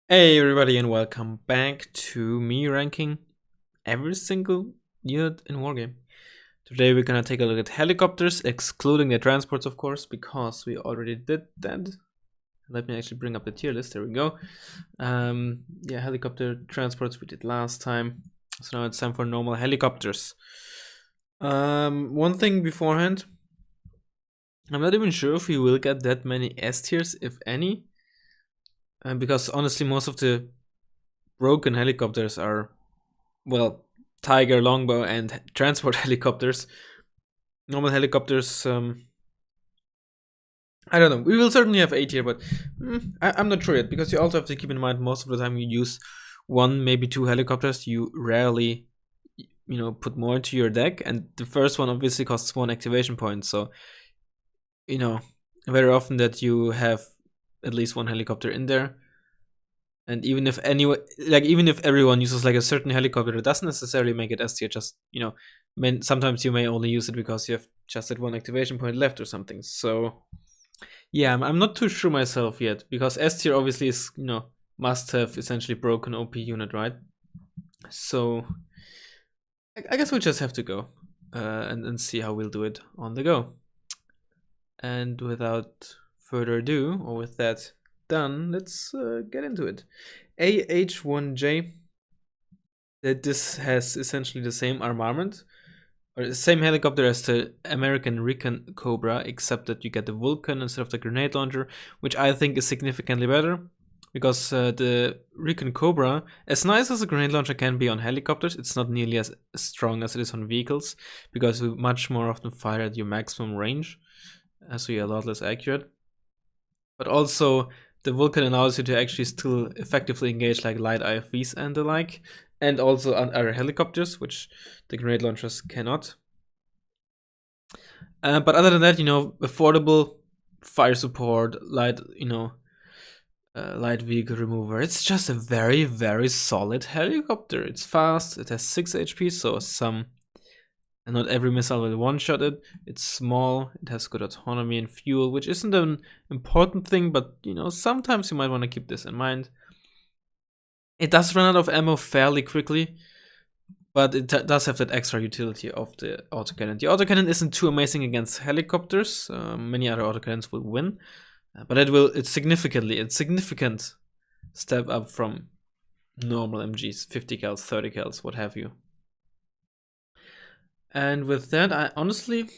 Hey everybody and welcome back to me ranking every single unit in Wargame. Today we're gonna take a look at helicopters, excluding the transports of course, because we already did that. Let me actually bring up the tier list, there we go. Yeah, helicopter transports we did last time, so now it's time for normal helicopters. One thing beforehand, I'm not even sure if we will get that many S tiers, if any. Because honestly, most of the broken helicopters are, well, Tiger, Longbow, and transport helicopters. Normal helicopters, I don't know. We will certainly have 8 here, but I'm not sure yet, because you also have to keep in mind most of the time you use 1, maybe 2 helicopters. You rarely, put more into your deck, and the first one obviously costs 1 activation point. So, very often that you have at least 1 helicopter in there. And even if even if everyone uses like a certain helicopter, it doesn't necessarily make it S tier. Just sometimes you may only use it because you have just that 1 activation point left or something. So yeah, I'm not too sure myself yet, because S tier obviously is must have essentially broken OP unit, right? So I guess we'll just have to go and see how we'll do it on the go. And without further ado, or with that done, let's get into it. AH-1J, this has essentially the same armament, or the same helicopter as the American Recon Cobra, except that you get the Vulcan instead of the grenade launcher, which I think is significantly better, because the Recon Cobra, as nice as a grenade launcher can be on helicopters, it's not nearly as strong as it is on vehicles, because you much more often fire at your maximum range, so you're a lot less accurate. But also, the Vulcan allows you to actually still effectively engage like light IFVs and the like, and also on other helicopters, which the grenade launchers cannot. But other than that, affordable fire support, light, light vehicle remover. It's just a very, very solid helicopter. It's fast. It has 6 HP, so and not every missile will one-shot it. It's small, it has good autonomy and fuel, which isn't an important thing, but sometimes you might want to keep this in mind. It does run out of ammo fairly quickly, but it does have that extra utility of the autocannon. The autocannon isn't too amazing against helicopters. Many other autocannons will win, but it's significant step up from normal MGs, 50 cals, 30 cals, what have you. And with that, I honestly,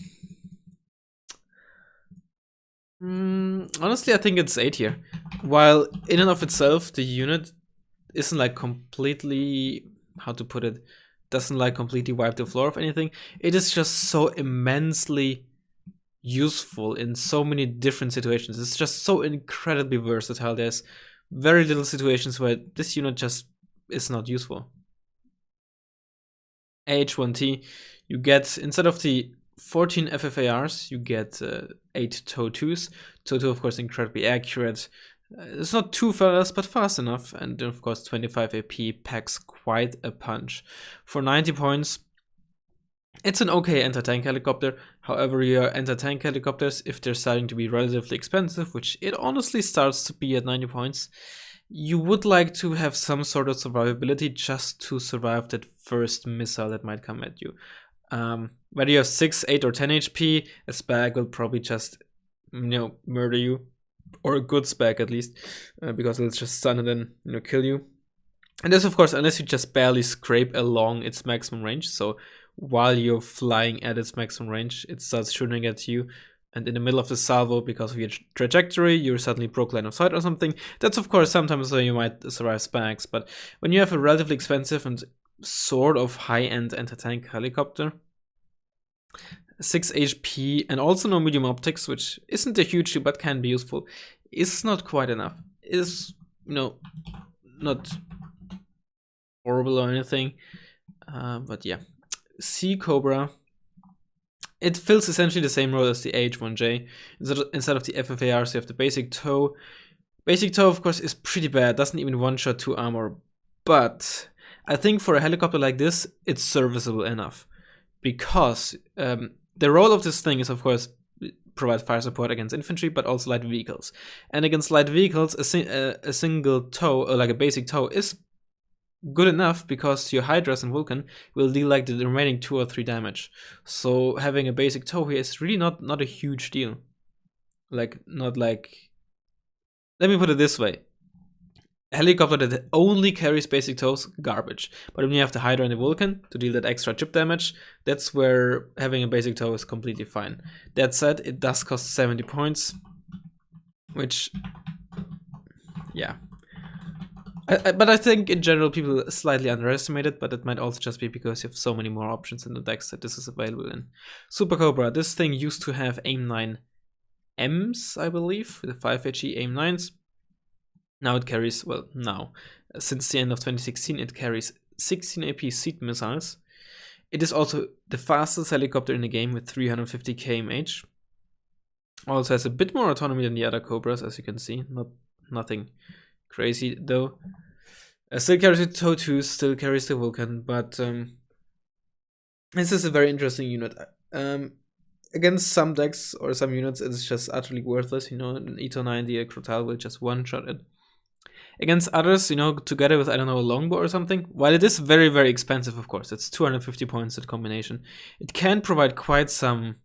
I think it's 8 here. While in and of itself, the unit isn't like completely, how to put it, doesn't like completely wipe the floor of anything. It is just so immensely useful in so many different situations. It's just so incredibly versatile. There's very little situations where this unit just is not useful. AH-1T, you get, instead of the 14 FFARs, you get 8 TOW-2s. TOW-2, of course, incredibly accurate. It's not too fast, but fast enough. And then, of course, 25 AP packs quite a punch. For 90 points, it's an okay anti-tank helicopter. However, your anti-tank helicopters, if they're starting to be relatively expensive, which it honestly starts to be at 90 points, you would like to have some sort of survivability just to survive that first missile that might come at you. Whether you have 6, 8, or 10 HP, a spag will probably just, murder you, or a good spag at least, because it'll just stun and then, kill you. And this, of course, unless you just barely scrape along its maximum range. So while you're flying at its maximum range, it starts shooting at you. And in the middle of the salvo, because of your trajectory, you're suddenly broke line of sight or something. That's, of course, sometimes you might survive spags. But when you have a relatively expensive and sort of high-end anti-tank helicopter, 6 HP, and also no medium optics, which isn't a huge but can be useful, is not quite enough. Is, not horrible or anything. But yeah. Seacobra, it fills essentially the same role as the AH-1J. Instead of the FFARs, you have the basic TOW. Basic TOW, of course, is pretty bad. Doesn't even one-shot 2 armor. But I think for a helicopter like this, it's serviceable enough. Because the role of this thing is, of course, provide fire support against infantry, but also light vehicles. And against light vehicles, a single TOW, or like a basic TOW, is good enough because your Hydras and Vulcan will deal like the remaining 2 or 3 damage. So having a basic TOW here is really not a huge deal. Like, not like... Let me put it this way. A helicopter that only carries basic TOWs, garbage. But when you have the Hydra and the Vulcan to deal that extra chip damage, that's where having a basic TOW is completely fine. That said, it does cost 70 points, which, yeah. But I think in general people slightly underestimate it, but it might also just be because you have so many more options in the decks that this is available in. Supercobra, this thing used to have AIM-9Ms, I believe, with the 5HE AIM-9s. Now it carries, well, now, since the end of 2016, it carries 16 AP seed missiles. It is also the fastest helicopter in the game with 350 kmh. Also has a bit more autonomy than the other Cobras, as you can see. Nothing crazy though. Still carries the TOW-2, still carries the Vulcan, but this is a very interesting unit. Against some decks or some units, it's just utterly worthless. You know, an Ito 90, a Crotal will just one-shot it. Against others, you know, together with, I don't know, a longbow or something, while it is very, very expensive, of course, it's 250 points at combination, it can provide quite some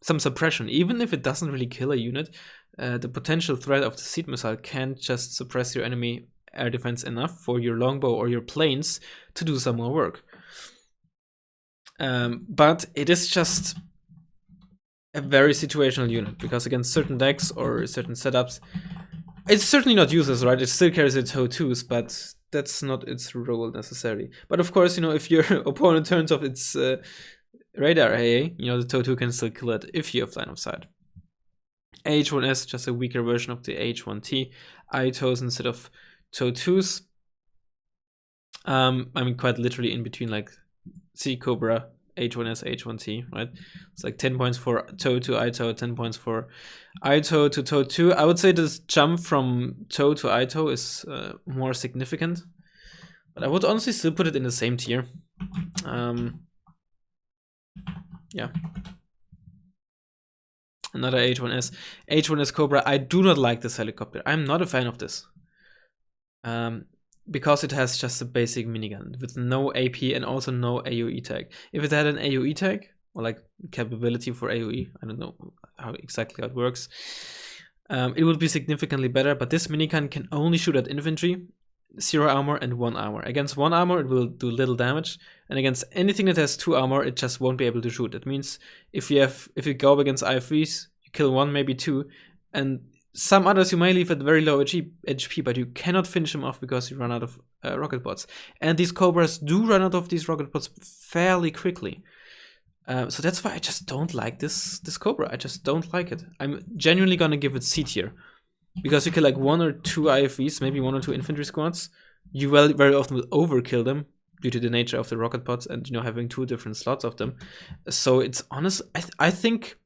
suppression. Even if it doesn't really kill a unit, the potential threat of the seed missile can just suppress your enemy air defense enough for your longbow or your planes to do some more work. But it is just a very situational unit, because against certain decks or certain setups, it's certainly not useless, right? It still carries its TOW-2s, but that's not its role necessarily. But of course, you know, if your opponent turns off its radar AA, you know, the TOW-2 can still kill it if you have line of sight. AH-1S, just a weaker version of the AH-1T. I-TOWs instead of TOW-2s. I mean, quite literally in between, like Seacobra, H1S, H1T, right? It's like 10 points for TOW to I-TOW, 10 points for I-TOW to TOW-2. I would say this jump from TOW to I-TOW is more significant, but I would honestly still put it in the same tier. Yeah. Another H1S. H1S Cobra. I do not like this helicopter. I'm not a fan of this. Because it has just a basic minigun with no AP and also no AoE tag. If it had an AoE tag, or like capability for AoE, I don't know exactly how it works, it would be significantly better, but this minigun can only shoot at infantry, 0 armor and 1 armor. Against 1 armor it will do little damage, and against anything that has 2 armor it just won't be able to shoot. That means if you go up against IFVs, you kill 1, maybe 2, and some others you may leave at very low HP, but you cannot finish them off because you run out of rocket pods. And these Cobras do run out of these rocket pods fairly quickly. So that's why I just don't like this Cobra. I just don't like it. I'm genuinely gonna give it C tier. Because you kill like 1 or 2 IFVs, maybe 1 or 2 infantry squads. You very often will overkill them due to the nature of the rocket pods and, you know, having 2 different slots of them. So it's honest, I think...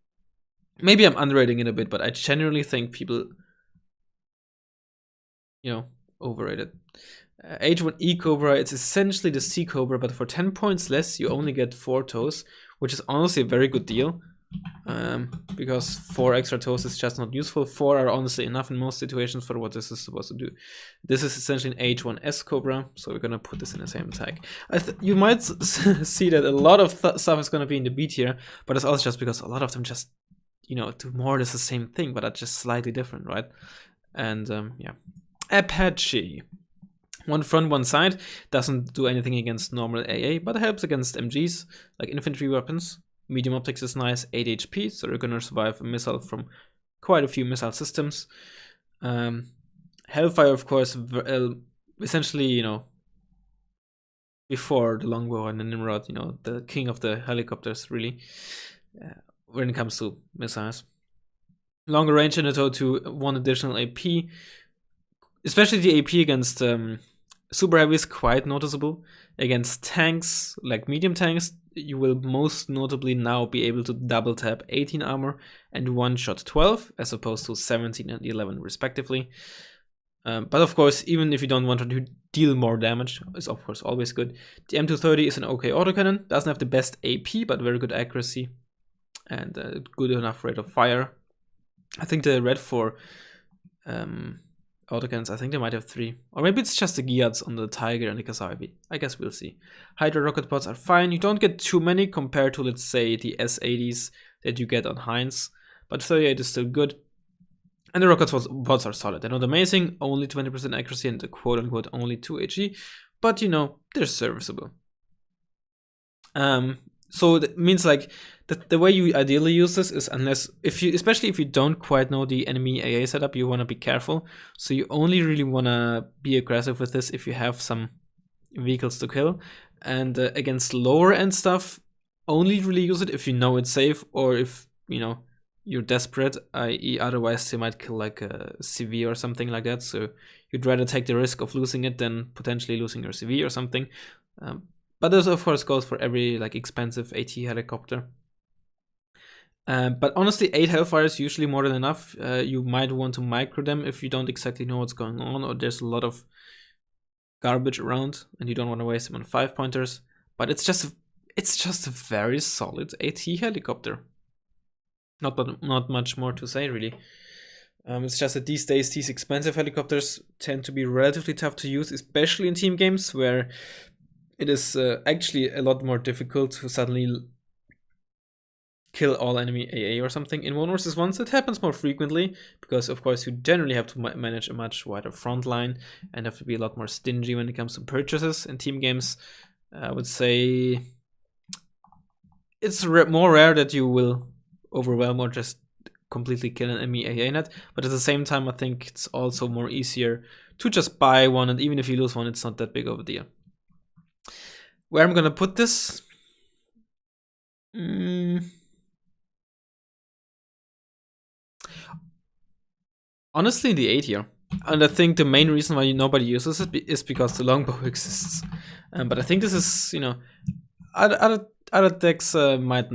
Maybe I'm underrating it a bit, but I genuinely think people, you know, overrate it. H1E Cobra, it's essentially the Seacobra, but for 10 points less, you only get 4 TOWs, which is honestly a very good deal. Because 4 extra TOWs is just not useful. 4 are honestly enough in most situations for what this is supposed to do. This is essentially an H1S Cobra, so we're gonna put this in the same tag. You might see that a lot of stuff is gonna be in the B tier, but it's also just because a lot of them just, you know, do more or less the same thing, but are just slightly different, right? And yeah. Apache. 1 front, 1 side. Doesn't do anything against normal AA, but helps against MGs, like infantry weapons. Medium optics is nice, 8 HP, so you're gonna survive a missile from quite a few missile systems. Hellfire, of course, essentially, you know, before the Longbow and the Nimrod, you know, the king of the helicopters, really. When it comes to missiles. Longer range in the TOW-2, 1 additional AP. Especially the AP against super heavy is quite noticeable. Against tanks, like medium tanks, you will most notably now be able to double tap 18 armor and 1-shot 12, as opposed to 17 and 11 respectively. But of course, even if you don't want to deal more damage, is of course always good. The M230 is an okay autocannon, doesn't have the best AP, but very good accuracy. And a good enough rate of fire. I think the red 4 autocannons, I think they might have 3. Or maybe it's just the Giats on the Tigre and the Gazelle IP. I guess we'll see. Hydra rocket pods are fine. You don't get too many compared to, let's say, the S80s that you get on Heinz. But 38 is still good. And the rocket pods are solid. They're not amazing, only 20% accuracy and quote-unquote only 2 HE. But, you know, they're serviceable. So that means like the way you ideally use this is especially if you don't quite know the enemy AA setup, you want to be careful. So you only really want to be aggressive with this if you have some vehicles to kill. And against lower end stuff, only really use it if you know it's safe or if, you know, you're desperate, i.e. otherwise they might kill like a CV or something like that. So you'd rather take the risk of losing it than potentially losing your CV or something. But this of course goes for every like expensive AT helicopter. But honestly, 8 Hellfire is usually more than enough. You might want to micro them if you don't exactly know what's going on, or there's a lot of garbage around and you don't want to waste them on 5-pointers. But it's just a very solid AT helicopter. Not much more to say really. It's just that these days these expensive helicopters tend to be relatively tough to use, especially in team games where it is actually a lot more difficult to suddenly kill all enemy AA or something. In 1 vs 1s it happens more frequently because of course you generally have to manage a much wider front line and have to be a lot more stingy when it comes to purchases. In team games I would say it's more rare that you will overwhelm or just completely kill an enemy AA net, but at the same time I think it's also more easier to just buy one, and even if you lose one it's not that big of a deal. Where I'm gonna put this? Honestly, in the A tier. And I think the main reason why nobody uses it is because the longbow exists. But I think this is, you know, other decks might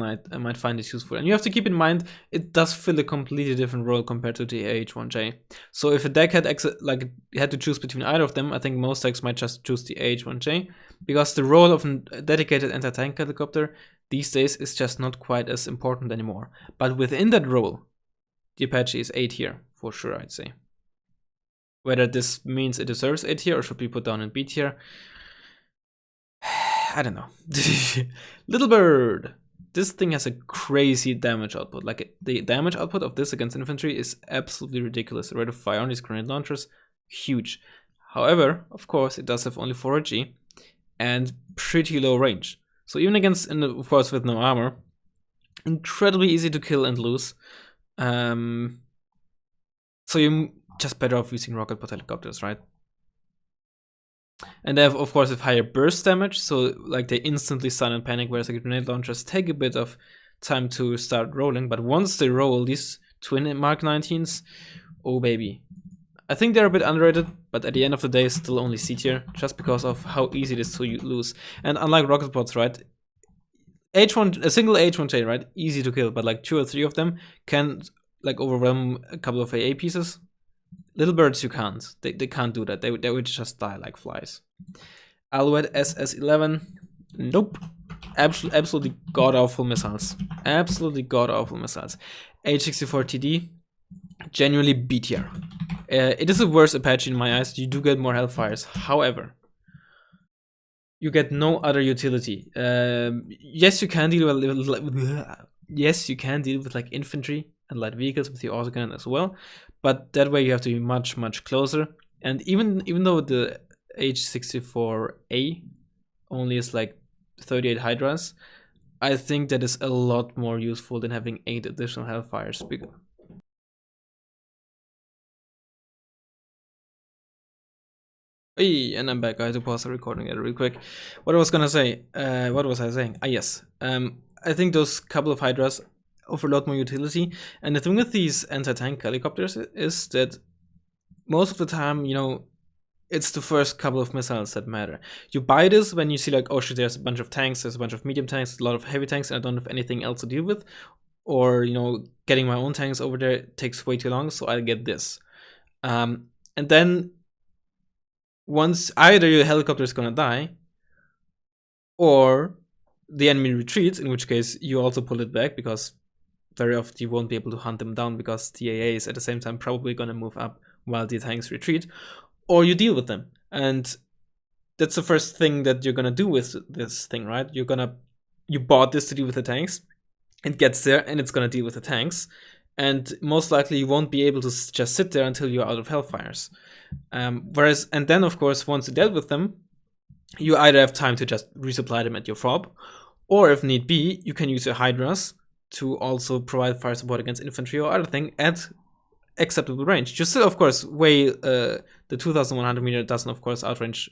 find it useful. And you have to keep in mind, it does fill a completely different role compared to the AH-1J. So if a deck had to choose between either of them, I think most decks might just choose the AH-1J, because the role of a dedicated anti-tank helicopter these days is just not quite as important anymore. But within that role, the Apache is A tier, for sure, I'd say. Whether this means it deserves A tier or should be put down in B tier, I don't know. Little Bird. This thing has a crazy damage output. Like, the damage output of this against infantry is absolutely ridiculous. The rate of fire on these grenade launchers, huge. However, of course, it does have only 4G and pretty low range. So even against, of course, with no armor, incredibly easy to kill and lose. So you're just better off using rocket pod helicopters, right? And they have, of course, higher burst damage, so like they instantly stun and panic, whereas like grenade launchers take a bit of time to start rolling. But once they roll, these twin Mark 19s, oh baby. I think they're a bit underrated, but at the end of the day, still only C tier, just because of how easy it is to lose. And unlike rocket pods, right? A single H1J, right? Easy to kill, but like 2 or 3 of them can like overwhelm a couple of AA pieces. Little Birds, you can't. They can't do that. They would just die like flies. Alouette SS-11, nope. Absolutely god-awful missiles. Absolutely god-awful missiles. AH-64TD, genuinely B tier. It is a worse Apache in my eyes. You do get more Hellfires. However, you get no other utility. Yes, you can deal with like infantry and light vehicles with the autocannon as well, but that way you have to be much closer. And even though the AH-64A only is like 38 Hydras, I think that is a lot more useful than having 8 additional Hellfires. Hey, and I'm back. I had to pause the recording there real quick. What I was gonna say, what was I saying? Ah, yes. I think those couple of Hydras offer a lot more utility. And the thing with these anti-tank helicopters is that most of the time, you know, it's the first couple of missiles that matter. You buy this when you see like, oh shit, there's a bunch of tanks, there's a bunch of medium tanks, a lot of heavy tanks, and I don't have anything else to deal with. Or, you know, getting my own tanks over there takes way too long, so I'll get this. And then once either your helicopter is gonna die, or the enemy retreats, in which case you also pull it back because very often you won't be able to hunt them down because the AA is at the same time probably going to move up while the tanks retreat, or you deal with them. And that's the first thing that you're going to do with this thing, right? You bought this to deal with the tanks. It gets there and it's going to deal with the tanks. And most likely you won't be able to just sit there until you're out of Hellfires. And then, of course, once you dealt with them, you either have time to just resupply them at your fob, or if need be, you can use your Hydras to also provide fire support against infantry or other thing at acceptable range. You still, of course, weigh the 2100 meter doesn't, of course, outrange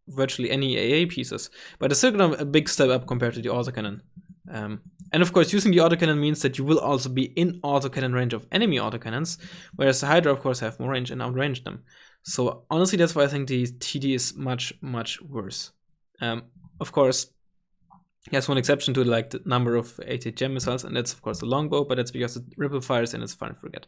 virtually any AA pieces, but it's still a big step up compared to the autocannon. And of course, using the autocannon means that you will also be in autocannon range of enemy autocannons, whereas the Hydra, of course, have more range and outrange them. So honestly, that's why I think the TD is much, much worse. Of course, there's one exception to like the number of ATGM missiles, and that's of course the longbow, but that's because it ripple fires and it's fine to forget.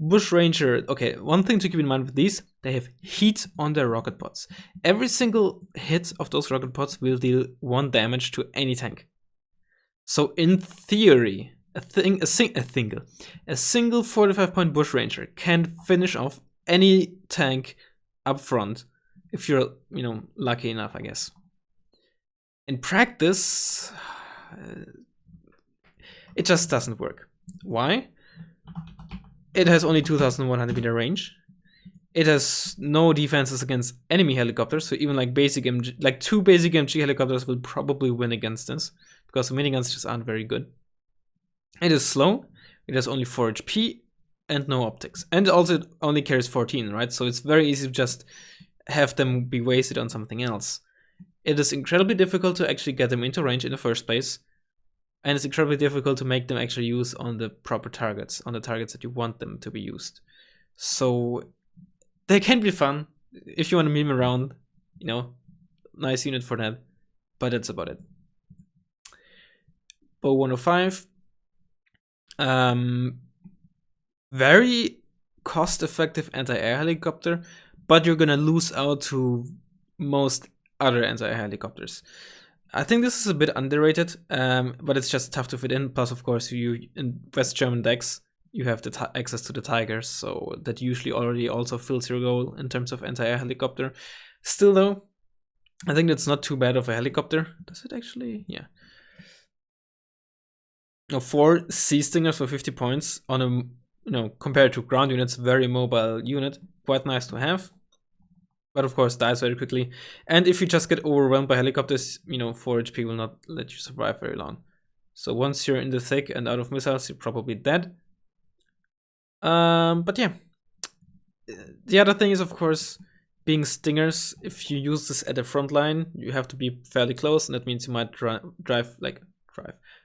Bushranger, okay, one thing to keep in mind with these, they have heat on their rocket pods. Every single hit of those rocket pods will deal 1 damage to any tank. So in theory, a single 45-point Bushranger can finish off any tank up front if you're, lucky enough, I guess. In practice, it just doesn't work. Why? It has only 2100 meter range. It has no defenses against enemy helicopters, so even like basic MG, like 2 basic MG helicopters will probably win against this, because the miniguns just aren't very good. It is slow, it has only 4 HP, and no optics. And also it only carries 14, right? So it's very easy to just have them be wasted on something else. It is incredibly difficult to actually get them into range in the first place, and it's incredibly difficult to make them actually use on the proper targets, on the targets that you want them to be used. So they can be fun if you want to meme around, nice unit for that, but that's about it. Bo 105, very cost-effective anti-air helicopter, but you're gonna lose out to most other anti-air helicopters. I think this is a bit underrated, but it's just tough to fit in. Plus, of course, you in West German decks, you have the access to the Tigers, so that usually already also fills your goal in terms of anti-air helicopter. Still, though, I think that's not too bad of a helicopter. Does it actually? Yeah. Now, 4 Sea Stingers for 50 points on a, compared to ground units, very mobile unit. Quite nice to have. But of course, dies very quickly. And if you just get overwhelmed by helicopters, 4 HP will not let you survive very long. So once you're in the thick and out of missiles, you're probably dead. But yeah. The other thing is, of course, being Stingers. If you use this at the front line, you have to be fairly close, and that means you might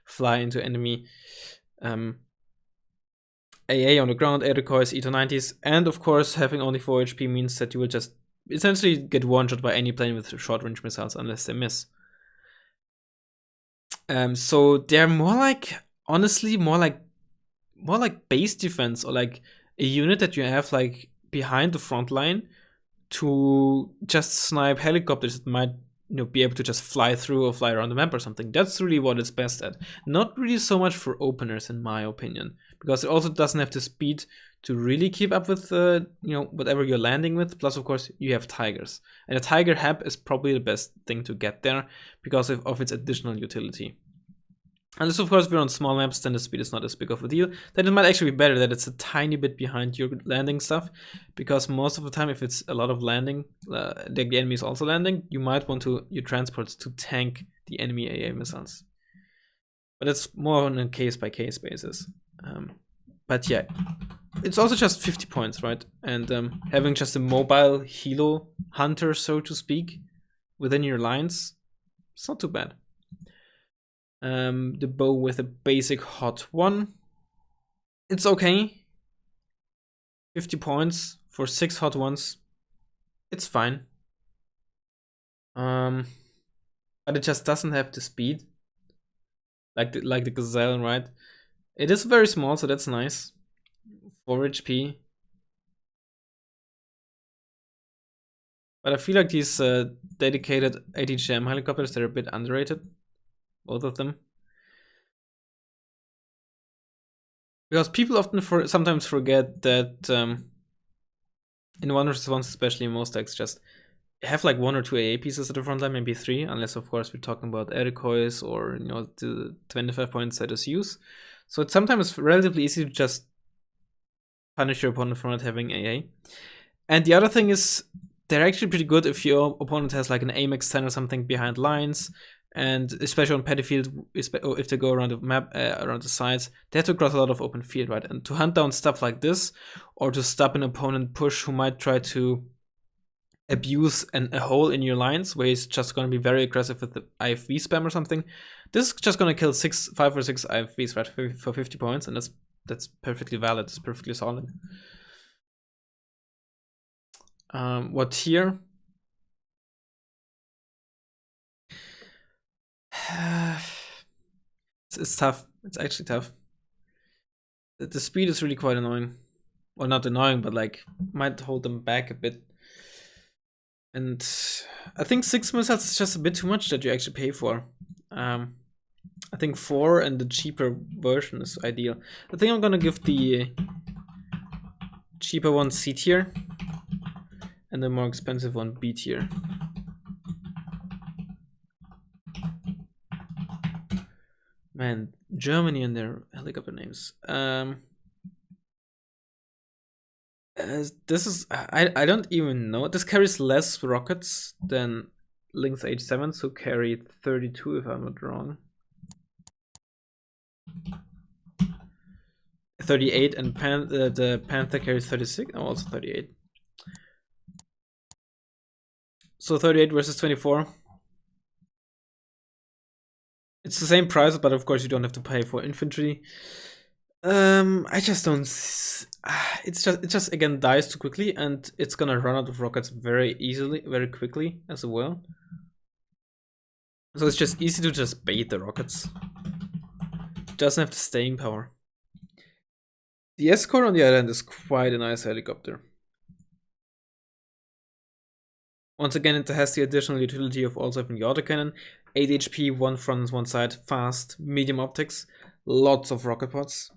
fly into enemy AA on the ground, air decoys, E290s, and of course, having only 4 HP means that you will just essentially get one-shot by any plane with short-range missiles unless they miss. So they're more like, honestly, more like base defense, or like a unit that you have like behind the front line to just snipe helicopters that might be able to just fly through or fly around the map or something. That's really what it's best at. Not really so much for openers, in my opinion, because it also doesn't have the speed to really keep up with whatever you're landing with. Plus, of course, you have Tigers, and a Tigre HAP is probably the best thing to get there because of its additional utility. Unless, of course, if you're on small maps, then the speed is not as big of a deal. Then it might actually be better that it's a tiny bit behind your landing stuff, because most of the time, if it's a lot of landing, the enemy is also landing, you might want your transports to tank the enemy AA missiles. But it's more on a case-by-case basis. But yeah, it's also just 50 points, right? And having just a mobile helo hunter, so to speak, within your lines, it's not too bad. The bow with a basic hot 1, it's okay. 50 points for 6 hot 1s, it's fine. But it just doesn't have the speed like the Gazelle, right? It is very small, so that's nice. 4 HP. But I feel like these dedicated ATGM helicopters, they're a bit underrated. Both of them. Because people often sometimes forget that in 1v1s, especially in most decks, just have like 1 or 2 AA pieces at the front line, maybe 3, unless of course we're talking about air decoys or the 25 points that is used. So it's sometimes relatively easy to just punish your opponent for not having AA. And the other thing is, they're actually pretty good if your opponent has like an AMAX 10 or something behind lines, and especially on petty field, if they go around the map, around the sides, they have to cross a lot of open field, right? And to hunt down stuff like this, or to stop an opponent push who might try to abuse a hole in your lines, where he's just going to be very aggressive with the IFV spam or something, this is just going to kill 5 or 6 IFVs, right, for 50 points, and that's perfectly valid, it's perfectly solid. What tier? It's tough. It's actually tough. The speed is really quite annoying. Well, not annoying, but like might hold them back a bit. And I think 6 missiles is just a bit too much that you actually pay for. I think 4 and the cheaper version is ideal. I think I'm gonna give the cheaper one C tier and the more expensive one B tier. Man, Germany and their helicopter names. This is I don't even know. This carries less rockets than Lynx AH-7, so carry 32 if I'm not wrong. 38, and the Panther carries 36. Oh, also 38. So 38 versus 24. It's the same price, but of course you don't have to pay for infantry. I just don't. It just again dies too quickly, and it's gonna run out of rockets very easily, very quickly as well. So it's just easy to just bait the rockets. It doesn't have the staying power. The Escort on the other hand is quite a nice helicopter. Once again, it has the additional utility of also having the autocannon, 8 HP, 1 front, 1 side, fast, medium optics, lots of rocket pods.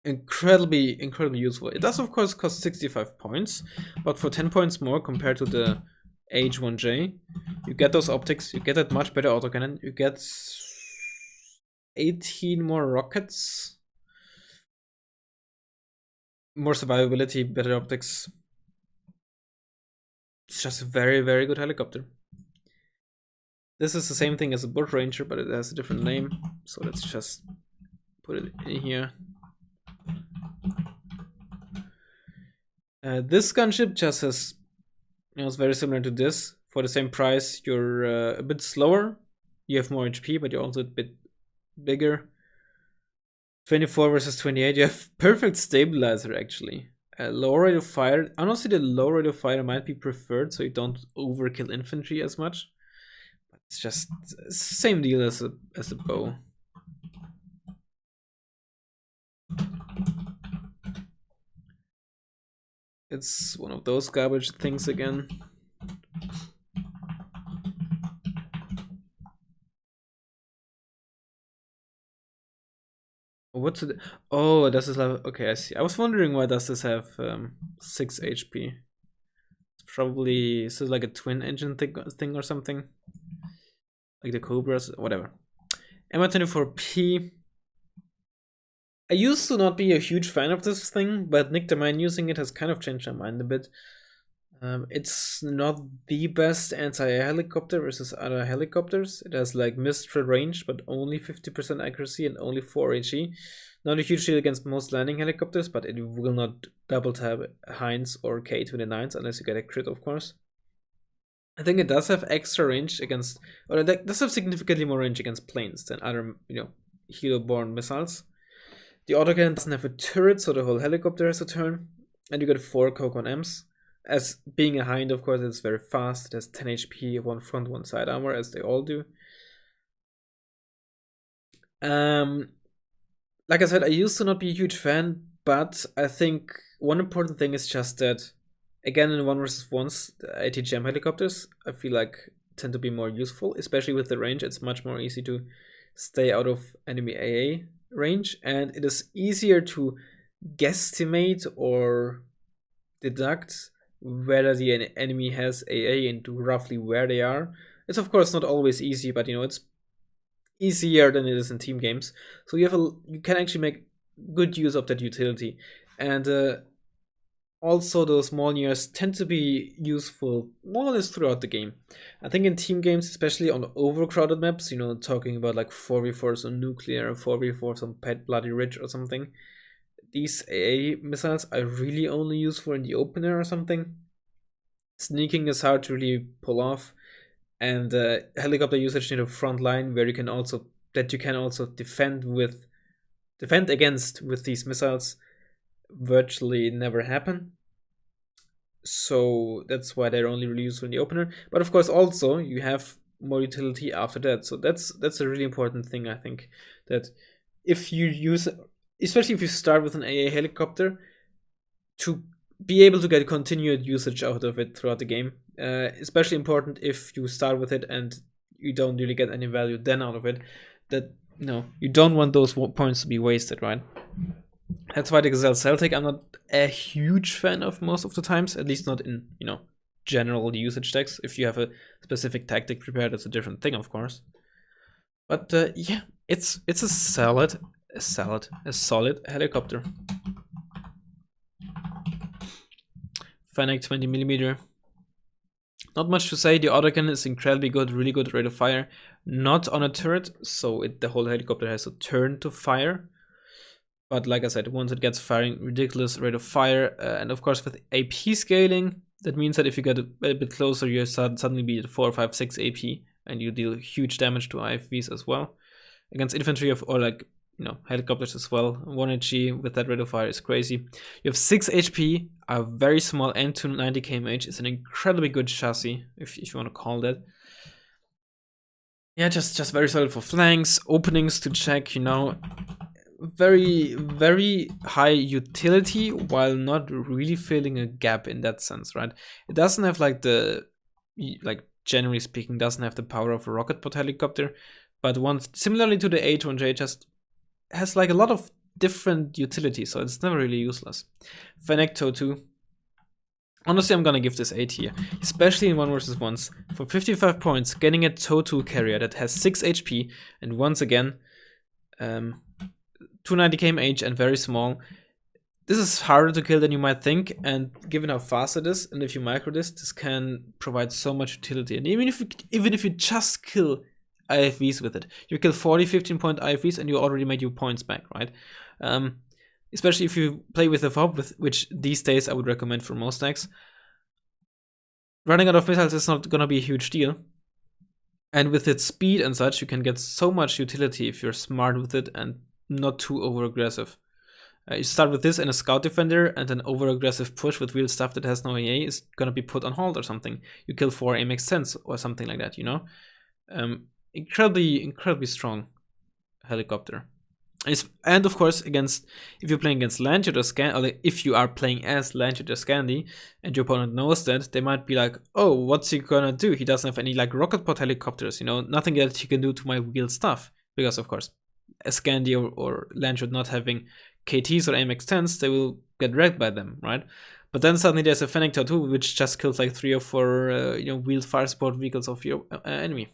Incredibly useful. It does of course cost 65 points, but for 10 points more compared to the AH-1J, you get those optics, you get that much better autocannon, you get 18 more rockets, more survivability, better optics. It's just a very good helicopter. This is the same thing as a Bushranger, but it has a different name, so let's just put it in here. This gunship just has, it's very similar to this. For the same price, you're a bit slower, you have more HP, but you're also a bit bigger. 24 versus 28, you have perfect stabilizer actually. Low rate of fire, honestly the low rate of fire might be preferred, so you don't overkill infantry as much. But it's just the same deal as a bow. It's one of those garbage things again. What's it? Oh, does this have? Okay, I see. I was wondering why does this have 6 HP? It's probably like a twin engine thing or something, like the Cobras, whatever. Mi-24P. I used to not be a huge fan of this thing, but Nick the Man using it has kind of changed my mind a bit. It's not the best anti-air helicopter versus other helicopters. It has like Mistral range, but only 50% accuracy and only 4 HE. Not a huge deal against most landing helicopters, but it will not double tap Heinz or K-29s unless you get a crit, of course. I think it does have extra range against, or it does have significantly more range against planes than other, helo-borne missiles. The autocannon doesn't have a turret, so the whole helicopter has a turn, and you get 4 Coke-1Ms. As being a Hind, of course, it's very fast. It has 10 HP, 1 front, 1 side armor, as they all do. Like I said, I used to not be a huge fan, but I think one important thing is just that, again, in 1 vs 1s, the ATGM helicopters, I feel like tend to be more useful, especially with the range. It's much more easy to stay out of enemy AA range, and it is easier to guesstimate or deduct whether the enemy has AA and roughly where they are. It's of course not always easy, but it's easier than it is in team games. So you can actually make good use of that utility, and also those Molniers tend to be useful more or less throughout the game. I think in team games, especially on overcrowded maps, talking about like 4v4s on nuclear, 4v4s on Pet Bloody Ridge or something, these AA missiles are really only useful in the opener or something. Sneaking is hard to really pull off, and helicopter usage near the front line where you can also defend against with these missiles virtually never happen. So that's why they're only really useful in the opener. But of course, also you have more utility after that. So that's a really important thing, I think, that if you use, especially if you start with an AA helicopter, to be able to get continued usage out of it throughout the game. Especially important if you start with it and you don't really get any value then out of it. That you don't want those points to be wasted, right? That's why the Gazelle Celtic I'm not a huge fan of most of the times, at least not in general usage decks. If you have a specific tactic prepared, that's a different thing, of course. But yeah, it's a solid helicopter. Fennec 20mm. Not much to say. The autocannon is incredibly good, really good rate of fire. Not on a turret, so the whole helicopter has a turn to fire. But like I said, once it gets firing, ridiculous rate of fire. And of course, with AP scaling, that means that if you get a bit closer, you suddenly be at 4, 5, 6 AP, and you deal huge damage to IFVs as well. Against infantry or helicopters as well. 1 HG with that rate of fire is crazy. You have 6 HP, a very small N290 kmh. It's an incredibly good chassis, if you want to call that. Yeah, just very solid for flanks, openings to check, very, very high utility while not really filling a gap in that sense, right? It doesn't have generally speaking, doesn't have the power of a rocket pod helicopter, but similarly to the AH-1J, just has a lot of different utility, so it's never really useless. Fennec TOW-2. Honestly, I'm gonna give this A tier, especially in 1v1s. For 55 points, getting a TOW-2 carrier that has 6 HP, and once again, 290 kmh and very small. This is harder to kill than you might think, and given how fast it is, and if you micro this can provide so much utility. And even if you just kill IFVs with it, you kill 40, 15 point IFVs, and you already made your points back, right? Especially if you play with a FOB, which these days I would recommend for most decks. Running out of missiles is not gonna be a huge deal. And with its speed and such, you can get so much utility if you're smart with it and not too over-aggressive. You start with this and a scout defender, and an over-aggressive push with real stuff that has no AA is gonna be put on hold or something. You kill 4 AMX-10s or something like that, Incredibly strong helicopter. And of course, if you're playing against Lahatut or Scandi, if you are playing as Lahatut or Scandi, and your opponent knows that, they might be like, oh, what's he gonna do? He doesn't have any rocket pod helicopters, nothing that he can do to my wheel stuff. Because of course, as Scandi or Lahatut not having KTs or AMX-10s, they will get wrecked by them, right? But then suddenly there's a Fennec TOW-2, which just kills 3 or 4 wheeled fire support vehicles of your enemy.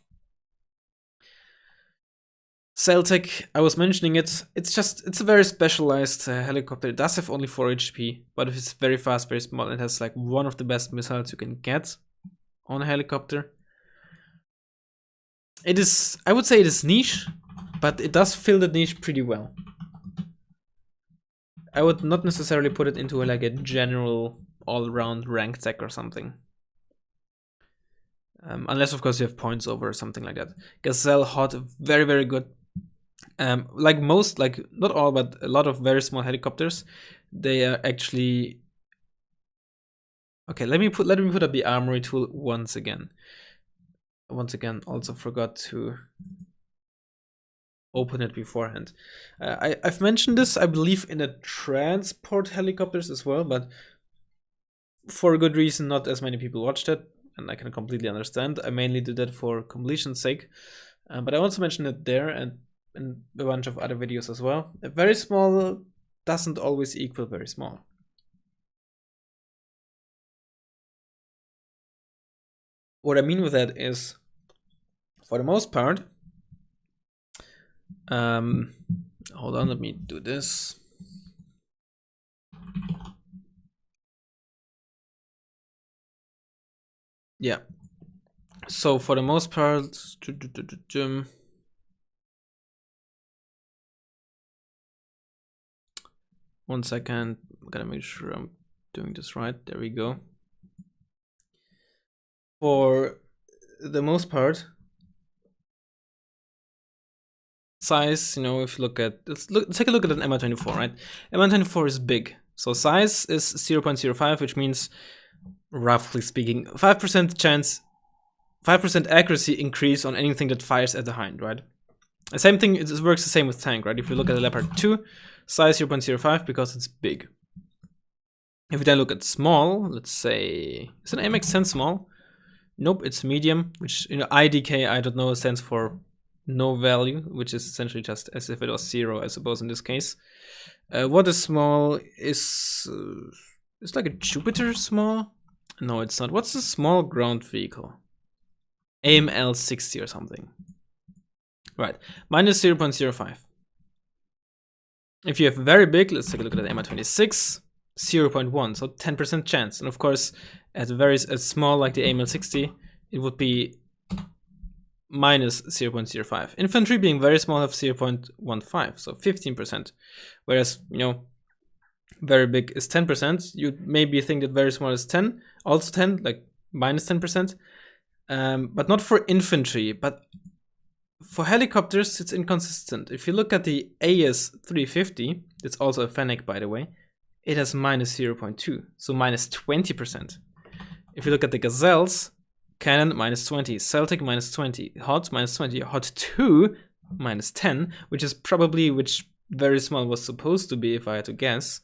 Celtic, I was mentioning it. It's a very specialized helicopter. It does have only 4 HP, but it's very fast, very small. It has one of the best missiles you can get on a helicopter. I would say it is niche, but it does fill the niche pretty well. I would not necessarily put it into a general all-round ranked deck or something. Unless of course you have points over or something like that. Gazelle hot, very, very good. Not all, but a lot of very small helicopters, they are actually okay. Let me put up the armory tool once again. Also forgot to open it beforehand. I've mentioned this, I believe, in the transport helicopters as well, but for a good reason, not as many people watched it, and I can completely understand. I mainly did that for completion's sake, but I also mentioned it there, and in a bunch of other videos as well. A very small doesn't always equal very small. What I mean with that is, for the most part, hold on, let me do this. Yeah. So for the most part, one second, I'm gonna make sure I'm doing this right. There we go. For the most part, size, you know, if you look at, let's take a look at an Mi-24, right? Mi-24 is big, so size is 0.05, which means, roughly speaking, 5% chance, 5% accuracy increase on anything that fires at the hind, right? The same thing, it works the same with tank, right? If you look at the Leopard 2, size 0.05 because it's big. If you then look at small, let's say, is an AMX-10 small? Nope, it's medium, which, you know, IDK, I don't know, stands for no value, which is essentially just as if it was 0, I suppose, in this case. What is small is, it's like a Jupiter small? No, it's not. What's a small ground vehicle? AML-60 or something. Right, minus 0.05. If you have very big, let's take a look at the Mi-26, 0.1, so 10% chance. And of course, at very small like the AML-60, it would be minus 0.05. Infantry being very small have 0.15, so 15%. Whereas, you know, very big is 10%. You maybe think that very small is 10, also 10, like minus 10%. But not for infantry, but for helicopters, it's inconsistent. If you look at the AS-350, it's also a Fennec, by the way, it has minus 0.2, so minus 20%. If you look at the Gazelles, Cannon minus 20, Celtic minus 20, Hot minus 20, Hot 2 minus 10, which is probably which very small was supposed to be, if I had to guess.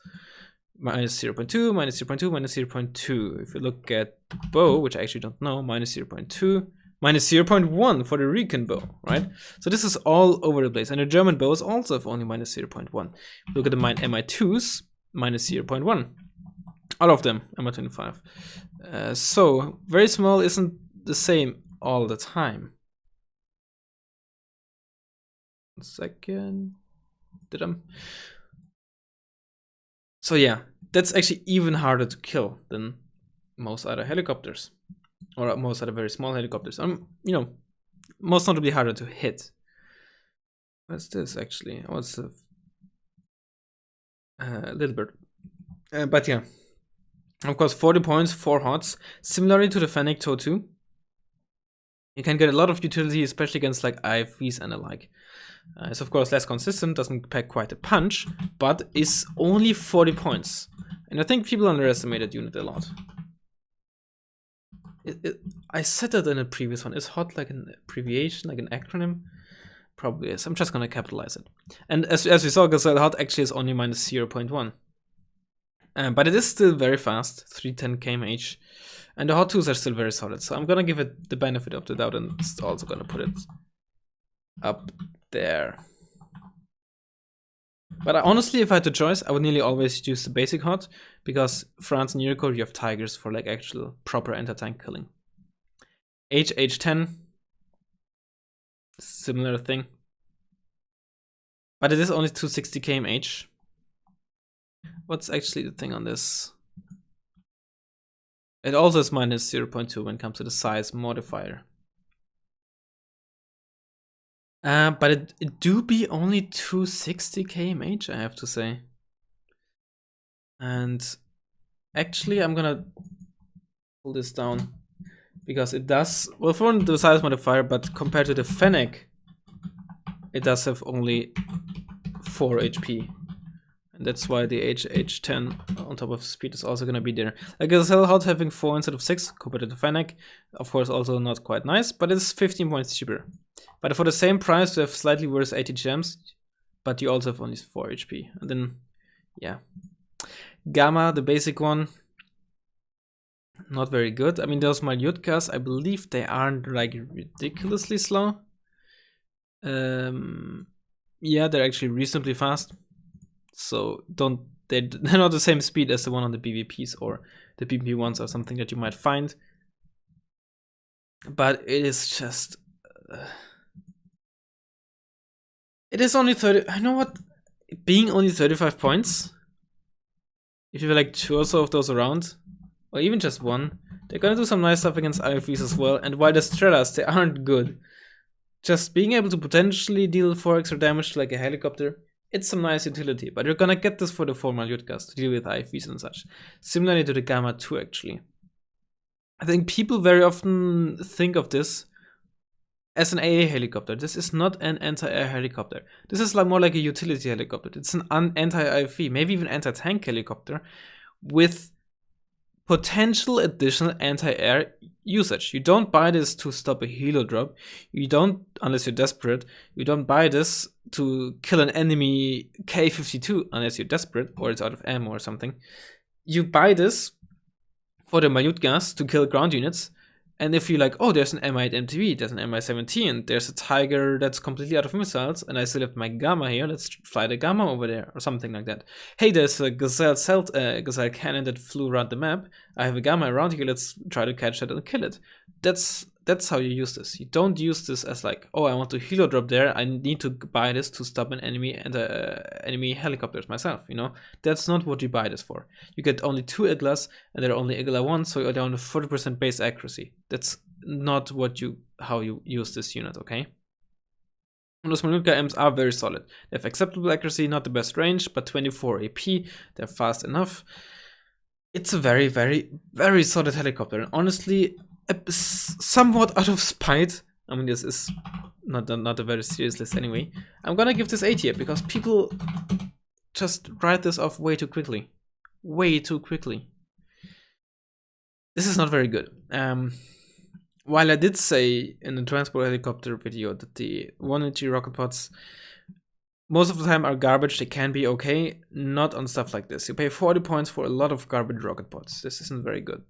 Minus 0.2, minus 0.2, minus 0.2. If you look at bow, which I actually don't know, minus 0.2, minus 0.1 for the Recon bow, right? So this is all over the place. And the German bows also have only minus 0.1. Look at the Mi-2s, minus 0.1. All of them, Mi-25. So very small isn't the same all the time. 1 second. So yeah, that's actually even harder to kill than most other helicopters, or most other very small helicopters. You know, most notably harder to hit. What's this actually? What's a little bird? But yeah, of course, 40 points, 4 hots. Similarly to the Fennec TOW-2, you can get a lot of utility, especially against like IFVs and the like. It's of course less consistent, doesn't pack quite a punch, but is only 40 points. And I think people underestimate that unit a lot. I said that in a previous one. Is HOT like an abbreviation, like an acronym? Probably is. I'm just gonna capitalize it. And as we saw, Gazelle HOT actually is only minus 0.1. But it is still very fast, 310 kmh. And the Hot 2s are still very solid. So I'm gonna give it the benefit of the doubt and also gonna put it up there. But honestly, if I had the choice, I would nearly always use the basic HOT, because France and Eurocore, you have Tigers for like actual proper anti-tank killing. HH-10, similar thing. But it is only 260 kmh. What's actually the thing on this? It also is minus 0.2 when it comes to the size modifier. But it do be only 260 kmh, I have to say. And actually, I'm gonna pull this down, because it does, well, for the size modifier, but compared to the Fennec, it does have only 4 HP. And that's why the HH-10 on top of speed is also gonna be there. Like Gazelle HOT having 4 instead of 6 compared to the Fennec, of course also not quite nice, but it's 15 points cheaper. But for the same price, you have slightly worse ATGMs, but you also have only 4 HP. And then, yeah. Gama, the basic one, not very good. I mean, those Malyutkas, I believe they aren't like ridiculously slow. Yeah, they're actually reasonably fast. So they're not the same speed as the one on the BVPs or the BVP ones or something that you might find. But it is just... it is only 30... I know what... Being only 35 points, if you have like 2 or so of those around, or even just 1, they're gonna do some nice stuff against IFVs as well. And while the Strellas, they aren't good, just being able to potentially deal 4 extra damage to like a helicopter, it's some nice utility. But you're gonna get this for the 4 Malyut gas to deal with IFVs and such. Similarly to the Gamma 2 actually. I think people very often think of this as an AA helicopter. This is not an anti-air helicopter. This is like more like a utility helicopter. It's an anti-IFV, maybe even anti-tank helicopter with potential additional anti-air usage. You don't buy this to stop a helo drop. You don't, unless you're desperate, you don't buy this to kill an enemy K-52 unless you're desperate or it's out of ammo or something. You buy this for the Malyut gas to kill ground units. And if you're like, oh, there's an Mi-8 MTB, there's an Mi-17, there's a Tiger that's completely out of missiles, and I still have my Gamma here, let's fly the Gamma over there, or something like that. Hey, there's a Gazelle Gazelle cannon that flew around the map, I have a Gamma around here, let's try to catch it and kill it. That's how you use this. You don't use this as like, oh, I want to helo drop there, I need to buy this to stop an enemy and enemy helicopters myself, you know? That's not what you buy this for. You get only 2 Iglas, and they're only Igla 1, so you're down to 40% base accuracy. That's not how you use this unit, okay? And those Malyut M's are very solid. They have acceptable accuracy, not the best range, but 24 AP, they're fast enough. It's a very, very, very solid helicopter, and honestly, somewhat out of spite, I mean, this is not a very serious list anyway, I'm gonna give this A tier because people just write this off way too quickly. Way too quickly. This is not very good. While I did say in the transport helicopter video that the 1G rocket pods most of the time are garbage, they can be okay, not on stuff like this. You pay 40 points for a lot of garbage rocket pods. This isn't very good.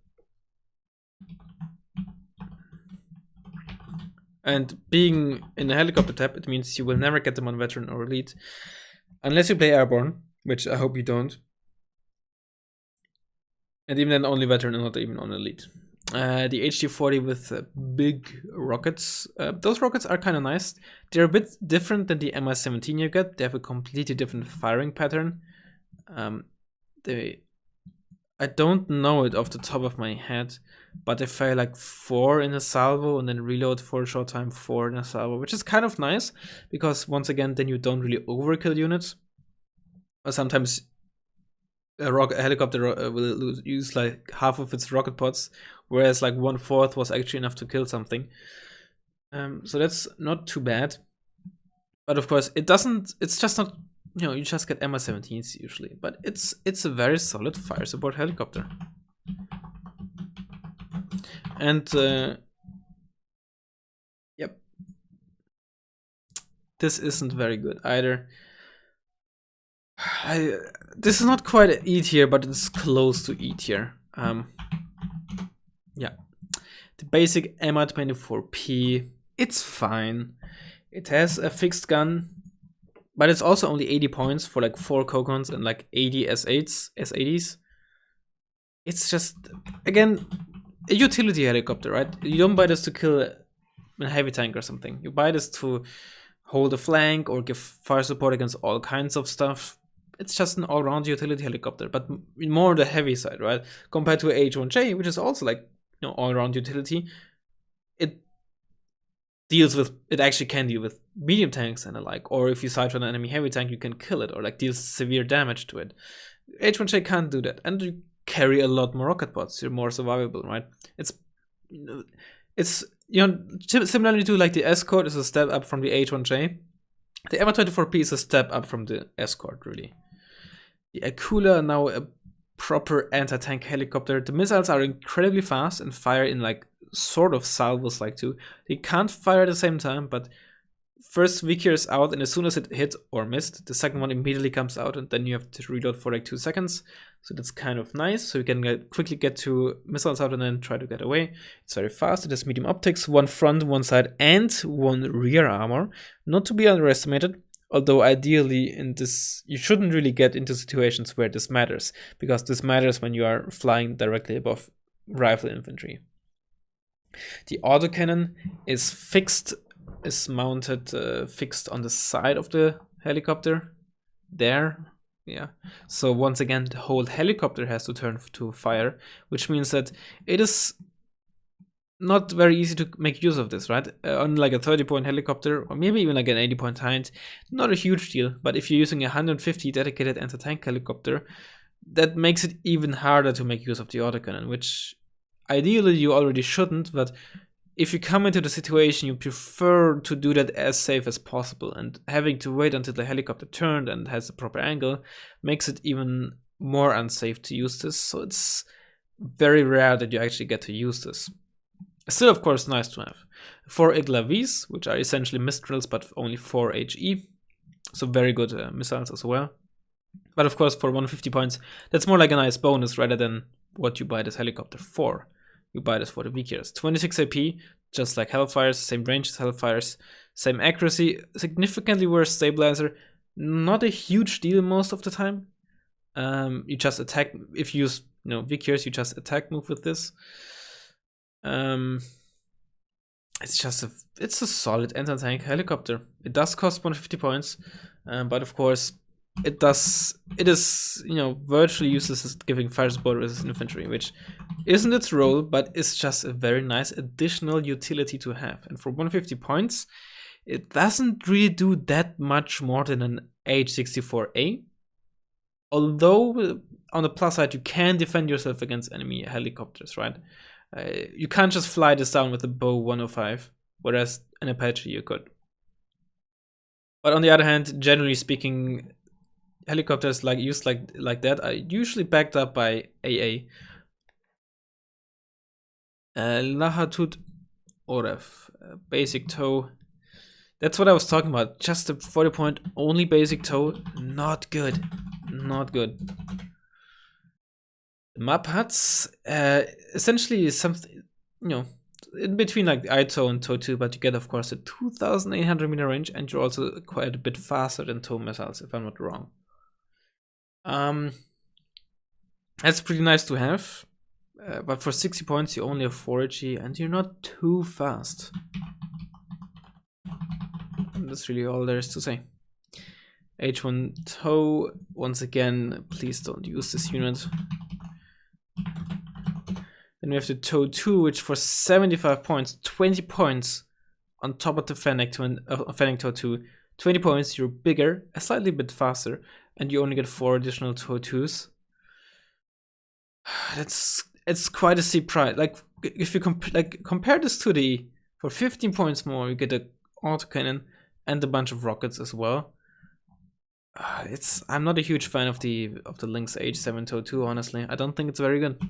And being in a helicopter tab, it means you will never get them on veteran or elite. Unless you play airborne, which I hope you don't. And even then only veteran and not even on elite. The HD-40 with big rockets. Those rockets are kind of nice. They're a bit different than the Mi-17 you get. They have a completely different firing pattern. I don't know it off the top of my head, but they fire like 4 in a salvo and then reload for a short time 4 in a salvo, which is kind of nice because once again, then you don't really overkill units. Or sometimes a helicopter will use like half of its rocket pods, whereas like 1/4 was actually enough to kill something. So that's not too bad. But of course, it's just not, you know, you just get Mi-17s usually, but it's a very solid fire support helicopter. And yep, this isn't very good either. This is not quite an E tier, but it's close to E tier. Yeah, the basic Mi-24P, it's fine. It has a fixed gun, but it's also only 80 points for like 4 Kokons and like 80 S80s. It's just, again, a utility helicopter, right? You don't buy this to kill a heavy tank or something. You buy this to hold a flank or give fire support against all kinds of stuff. It's just an all-round utility helicopter, but more the heavy side, right? Compared to AH-1J, which is also like, you know, all-round utility. It actually can deal with medium tanks and the like, or if you sight on an enemy heavy tank, you can kill it or like deal severe damage to it. AH-1J can't do that, and you carry a lot more rocket pods. You're more survivable, right? It's you know, similarly to like the Escort is a step up from the AH-1J. The Mi-24P is a step up from the Escort, really. The Akula, now a proper anti-tank helicopter. The missiles are incredibly fast and fire in like sort of salvos like too. They can't fire at the same time, but first VQ is out, and as soon as it hit or missed, the second one immediately comes out, and then you have to reload for like 2 seconds. So that's kind of nice. So you can quickly get 2 missiles out and then try to get away. It's very fast. It has medium optics, 1 front, 1 side, and 1 rear armor. Not to be underestimated. Although ideally in this, you shouldn't really get into situations where this matters, because this matters when you are flying directly above rifle infantry. The autocannon is fixed, is mounted fixed on the side of the helicopter. There, yeah. So once again, the whole helicopter has to turn to fire, which means that it is not very easy to make use of this, right? On like a 30-point helicopter, or maybe even like an 80-point Hind, not a huge deal. But if you're using a 150 dedicated anti-tank helicopter, that makes it even harder to make use of the autocannon, which ideally you already shouldn't, but if you come into the situation, you prefer to do that as safe as possible, and having to wait until the helicopter turned and has the proper angle makes it even more unsafe to use this, so it's very rare that you actually get to use this. Still, of course, nice to have. 4 Igla-Vs, which are essentially Mistrals, but only 4 HE, so very good missiles as well. But of course, for 150 points, that's more like a nice bonus rather than what you buy this helicopter for. You buy this for the VKers. 26 AP, just like Hellfires, same range as Hellfires, same accuracy, significantly worse stabilizer. Not a huge deal most of the time. You just attack. If you use VKers, you just attack move with this. It's a solid anti-tank helicopter. It does cost 150 points, but of course it is virtually useless as giving fire support versus infantry, which isn't its role, but it's just a very nice additional utility to have. And for 150 points, it doesn't really do that much more than an AH-64A. Although on the plus side, you can defend yourself against enemy helicopters, right? You can't just fly this down with a bow 105, whereas an Apache you could. But on the other hand, generally speaking, helicopters used like that are usually backed up by AA. Lahatut Orev, basic tow. That's what I was talking about. Just a 40-point only basic tow. Not good. Not good. Mapats, essentially is something, in between like the ITOW and TOW 2, but you get, of course, a 2,800 meter range, and you're also quite a bit faster than TOW missiles, if I'm not wrong. That's pretty nice to have, but for 60 points, you only have 4G, and you're not too fast. And that's really all there is to say. H1 TOW, once again, please don't use this unit. Then we have the TOW 2, which for 75 points, 20 points on top of the Fennec TOW-2, 20 points, you're bigger, a slightly bit faster, and you only get 4 additional TOW 2s. It's quite a steep price. Like if you compare this to for 15 points more, you get an autocannon and a bunch of rockets as well. I'm not a huge fan of the Lynx AH-7 TOW-2, honestly. I don't think it's very good.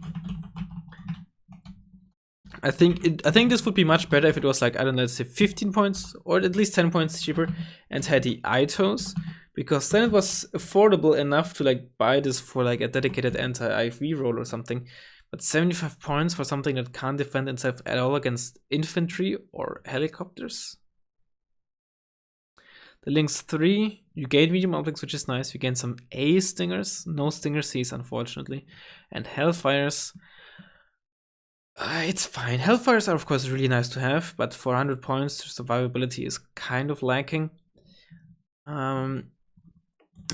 I think this would be much better if it was like, I don't know, let's say 15 points or at least 10 points cheaper and had the ITOWs, because then it was affordable enough to like buy this for like a dedicated anti-IV roll or something. But 75 points for something that can't defend itself at all against infantry or helicopters. The Lynx 3, you gain medium optics, which is nice. You gain some A stingers, no stinger Cs, unfortunately, and Hellfires. It's fine. Hellfires are, of course, really nice to have, but for 100 points, survivability is kind of lacking. You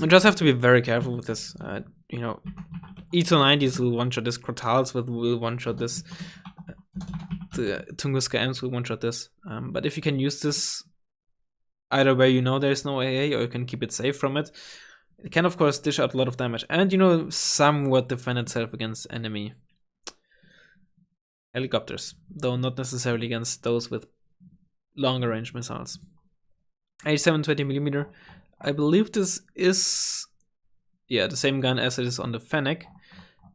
just have to be very careful with this. E290s will one-shot this, Crotals will one-shot this, the Tunguska M's will one-shot this. But if you can use this either way, there's no AA, or you can keep it safe from it, it can, of course, dish out a lot of damage and, somewhat defend itself against enemy helicopters, though not necessarily against those with longer range missiles. AH-720mm, I believe this is the same gun as it is on the Fennec,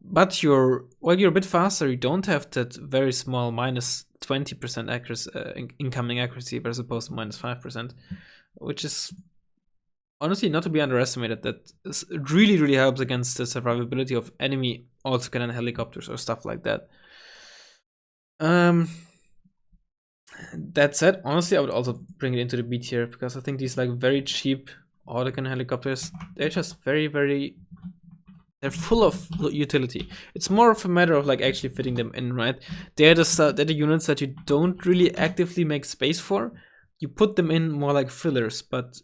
but you're a bit faster. You don't have that very small minus 20% accuracy, incoming accuracy, as opposed to minus 5%, which is honestly not to be underestimated. That really, really helps against the survivability of enemy autocannon helicopters or stuff like that. That said, honestly, I would also bring it into the B tier, because I think these like very cheap autocannon helicopters, they're just very, they're full of utility. It's more of a matter of like actually fitting them in, right? They're the units that you don't really actively make space for. You put them in more like fillers, but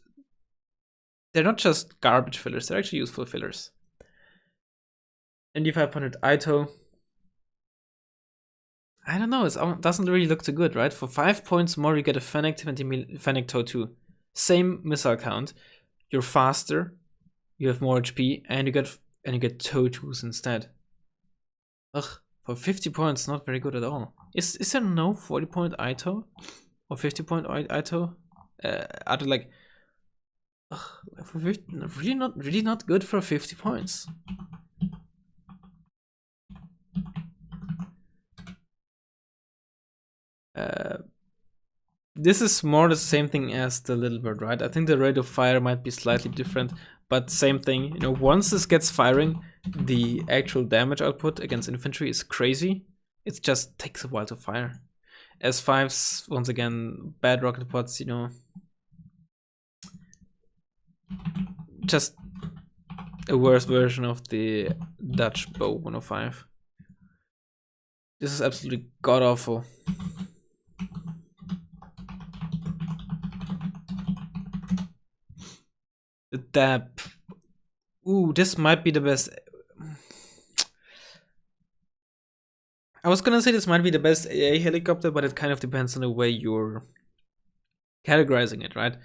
they're not just garbage fillers, they're actually useful fillers. ND500 ITO. I don't know, it doesn't really look too good, right? For 5 points more, you get a Fennec TOW-2. Same missile count. You're faster, you have more HP, and you get TOW-2s instead. Ugh, for 50 points, not very good at all. Is there no 40-point ITO? Or 50-point ITO? Are there like... Ugh, really not good for 50 points. This is more the same thing as the Little Bird, right? I think the rate of fire might be slightly different, but same thing. You know, once this gets firing, the actual damage output against infantry is crazy. It just takes a while to fire. S5s, once again, bad rocket pods, you know. Just a worse version of the Dutch Bow 105. This is absolutely god-awful. The DAP. Ooh, this might be the best. I was gonna say this might be the best AA helicopter, but it kind of depends on the way you're categorizing it, right?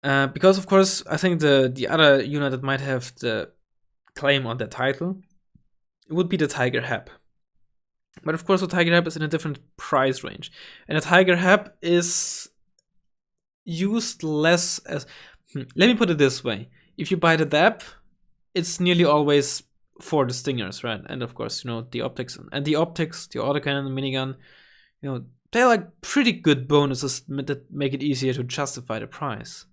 Because of course, I think the other unit that might have the claim on the title, it would be the Tigre HAP. But of course, the Tigre HAP is in a different price range, and the Tigre HAP is used less as. Let me put it this way: if you buy the DAP, it's nearly always for the stingers, right? And of course, you know, the optics, the autocannon, the minigun, you know, they're like pretty good bonuses that make it easier to justify the price.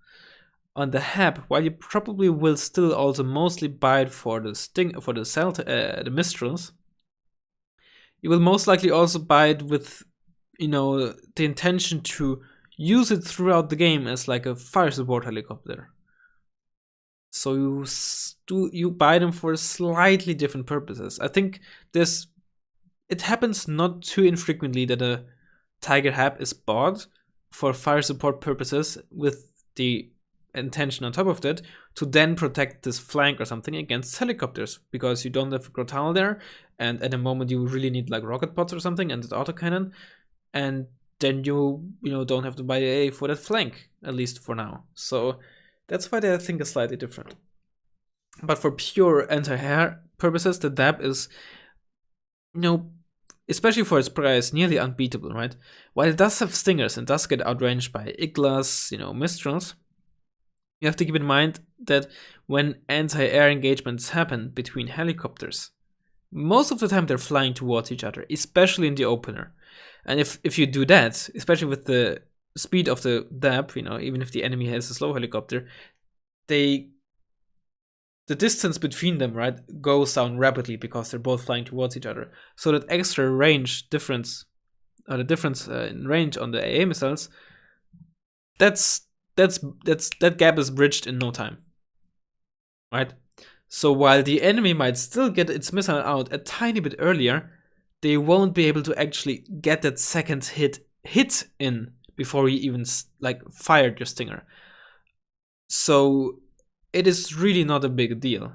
On the HAP, while you probably will still also mostly buy it for the the Mistrals, you will most likely also buy it with, you know, the intention to use it throughout the game as like a fire support helicopter. So you buy them for slightly different purposes. I think it happens not too infrequently that a Tigre HAP is bought for fire support purposes with the intention on top of that to then protect this flank or something against helicopters, because you don't have a Grotal there, and at the moment you really need like rocket pods or something and the autocannon, and then you don't have to buy AA for that flank, at least for now. So that's why I think it's slightly different. But for pure anti-air purposes, the DAP is, you know, especially for its price, nearly unbeatable, right? While it does have stingers and does get outranged by Iglas, you know, Mistrals, you have to keep in mind that when anti-air engagements happen between helicopters, most of the time they're flying towards each other, especially in the opener. And if you do that, especially with the speed of the DAP, you know, even if the enemy has a slow helicopter, the distance between them, right, goes down rapidly because they're both flying towards each other. So that extra range difference, or the difference in range on the AA missiles, that gap is bridged in no time, right? So while the enemy might still get its missile out a tiny bit earlier, they won't be able to actually get that second hit in before you even like fired your stinger. So it is really not a big deal.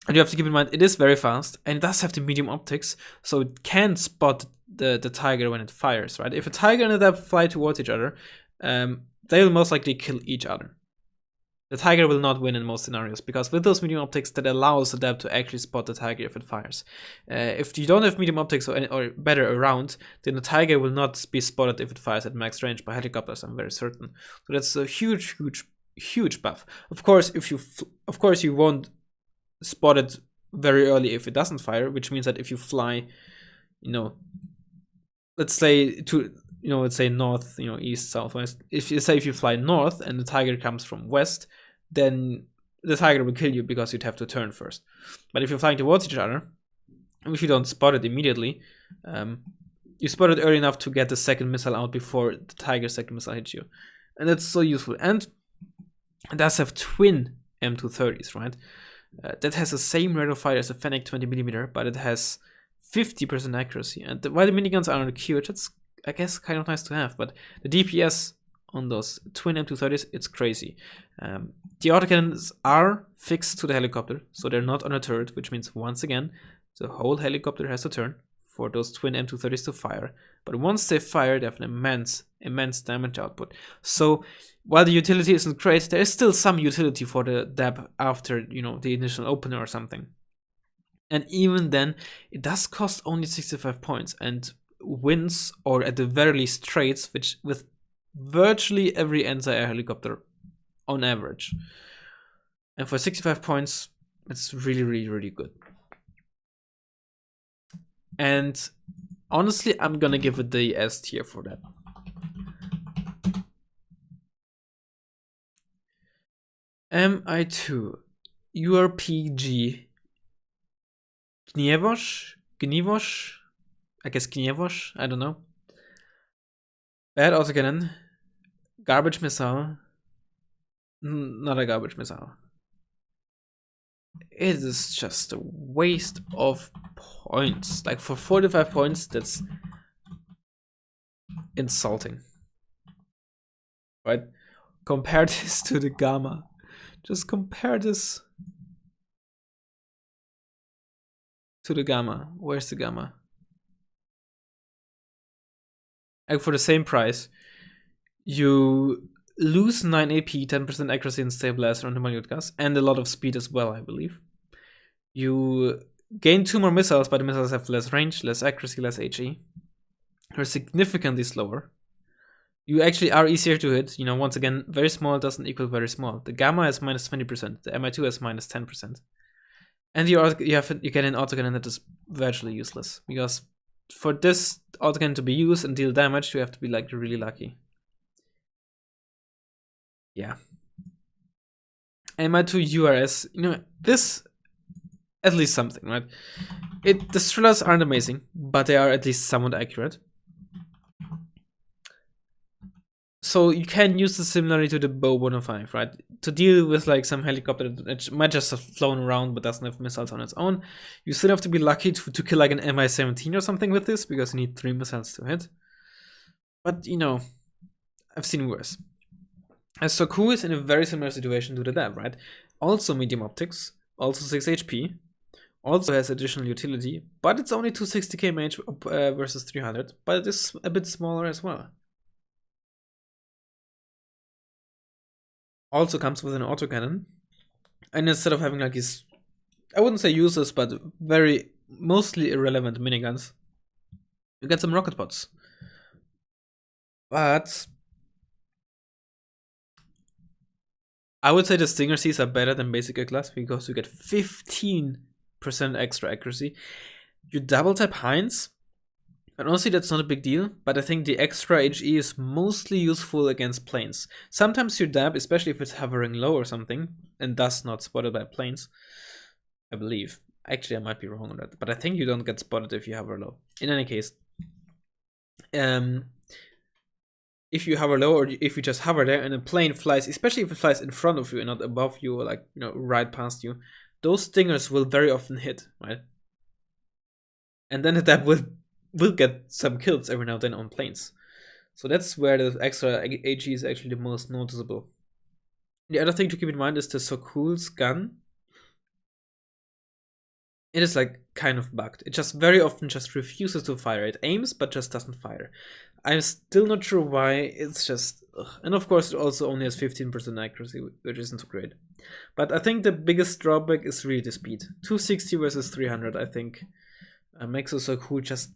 And you have to keep in mind, it is very fast and it does have the medium optics, so it can spot the Tiger when it fires, right? If a Tiger and a DAP fly towards each other, they will most likely kill each other. The Tiger will not win in most scenarios, because with those medium optics, that allows the DAP to actually spot the Tiger if it fires. If you don't have medium optics or better around, then the Tiger will not be spotted if it fires at max range by helicopters, I'm very certain. So that's a huge buff. Of course, you won't spot it very early if it doesn't fire, which means that if you fly, you know, let's say north, you know, east, southwest. If you fly north and the Tiger comes from west, then the Tiger will kill you because you'd have to turn first. But if you're flying towards each other, if you don't spot it immediately, you spot it early enough to get the second missile out before the Tiger's second missile hits you. And that's so useful. And It does have twin M230s, right? That has the same rate of fire as a Fennec 20mm, but it has 50% accuracy. And while the miniguns are cute, it's, I guess, kind of nice to have, but the DPS on those twin M230s, it's crazy. The autocannons are fixed to the helicopter, so they're not on a turret, which means once again, the whole helicopter has to turn for those twin M230s to fire. But once they fire, they have an immense damage output. So while the utility isn't great, there is still some utility for the DAB after, you know, the initial opener or something. And even then, it does cost only 65 points and wins, or at the very least trades, which with virtually every anti-air helicopter on average. And for 65 points, it's really good. And honestly, I'm gonna give it the S tier for that. Mi-2 URP-G Gniewosz, I guess Gniewosz, I don't know. Bad autocannon, garbage missile, not a garbage missile. It is just a waste of points. Like for 45 points, that's insulting. Right? Compare this to the Gama. Just compare this to the Gama. Where's the Gama? Like for the same price, you lose 9 AP, 10% accuracy and stabilizer on the minute gas, and a lot of speed as well, I believe. You gain 2 more missiles, but the missiles have less range, less accuracy, less HE. They're significantly slower. You actually are easier to hit. You know, once again, very small doesn't equal very small. The Gama is minus 20%, the Mi-2 is minus 10%. And you get an autocannon that is virtually useless, because for this autocannon to be used and deal damage, you have to be like really lucky. Yeah. Mi-2 URS, you know, this at least something, right? The thrillers aren't amazing, but they are at least somewhat accurate. So you can use this similarly to the Bo 105, right? To deal with like some helicopter that might just have flown around but doesn't have missiles on its own. You still have to be lucky to kill like an Mi-17 or something with this, because you need 3 missiles to hit. But you know, I've seen worse. And Sokol is in a very similar situation to the DAB, right? Also medium optics, also 6 HP, also has additional utility, but it's only 260k mage versus 300, but it is a bit smaller as well. Also comes with an autocannon, and instead of having like these, I wouldn't say useless, but very mostly irrelevant miniguns, you get some rocket pods. But I would say the Stinger Cs are better than basic A-class, because you get 15% extra accuracy. You double tap Heinz, and honestly that's not a big deal, but I think the extra HE is mostly useful against planes. Sometimes your DAB, especially if it's hovering low or something, and thus not spotted by planes, I believe. Actually, I might be wrong on that, but I think you don't get spotted if you hover low. In any case, if you hover low, or if you just hover there and a plane flies, especially if it flies in front of you and not above you, or like, you know, right past you, those stingers will very often hit, right? And then the DAB will get some kills every now and then on planes. So that's where the extra AG is actually the most noticeable. The other thing to keep in mind is the Sokol's gun. It is like kind of bugged. It just very often just refuses to fire. It aims but just doesn't fire. I'm still not sure why. It's just and of course it also only has 15% accuracy, which isn't so great. But I think the biggest drawback is really the speed. 260 versus 300, I think, makes the Sokol just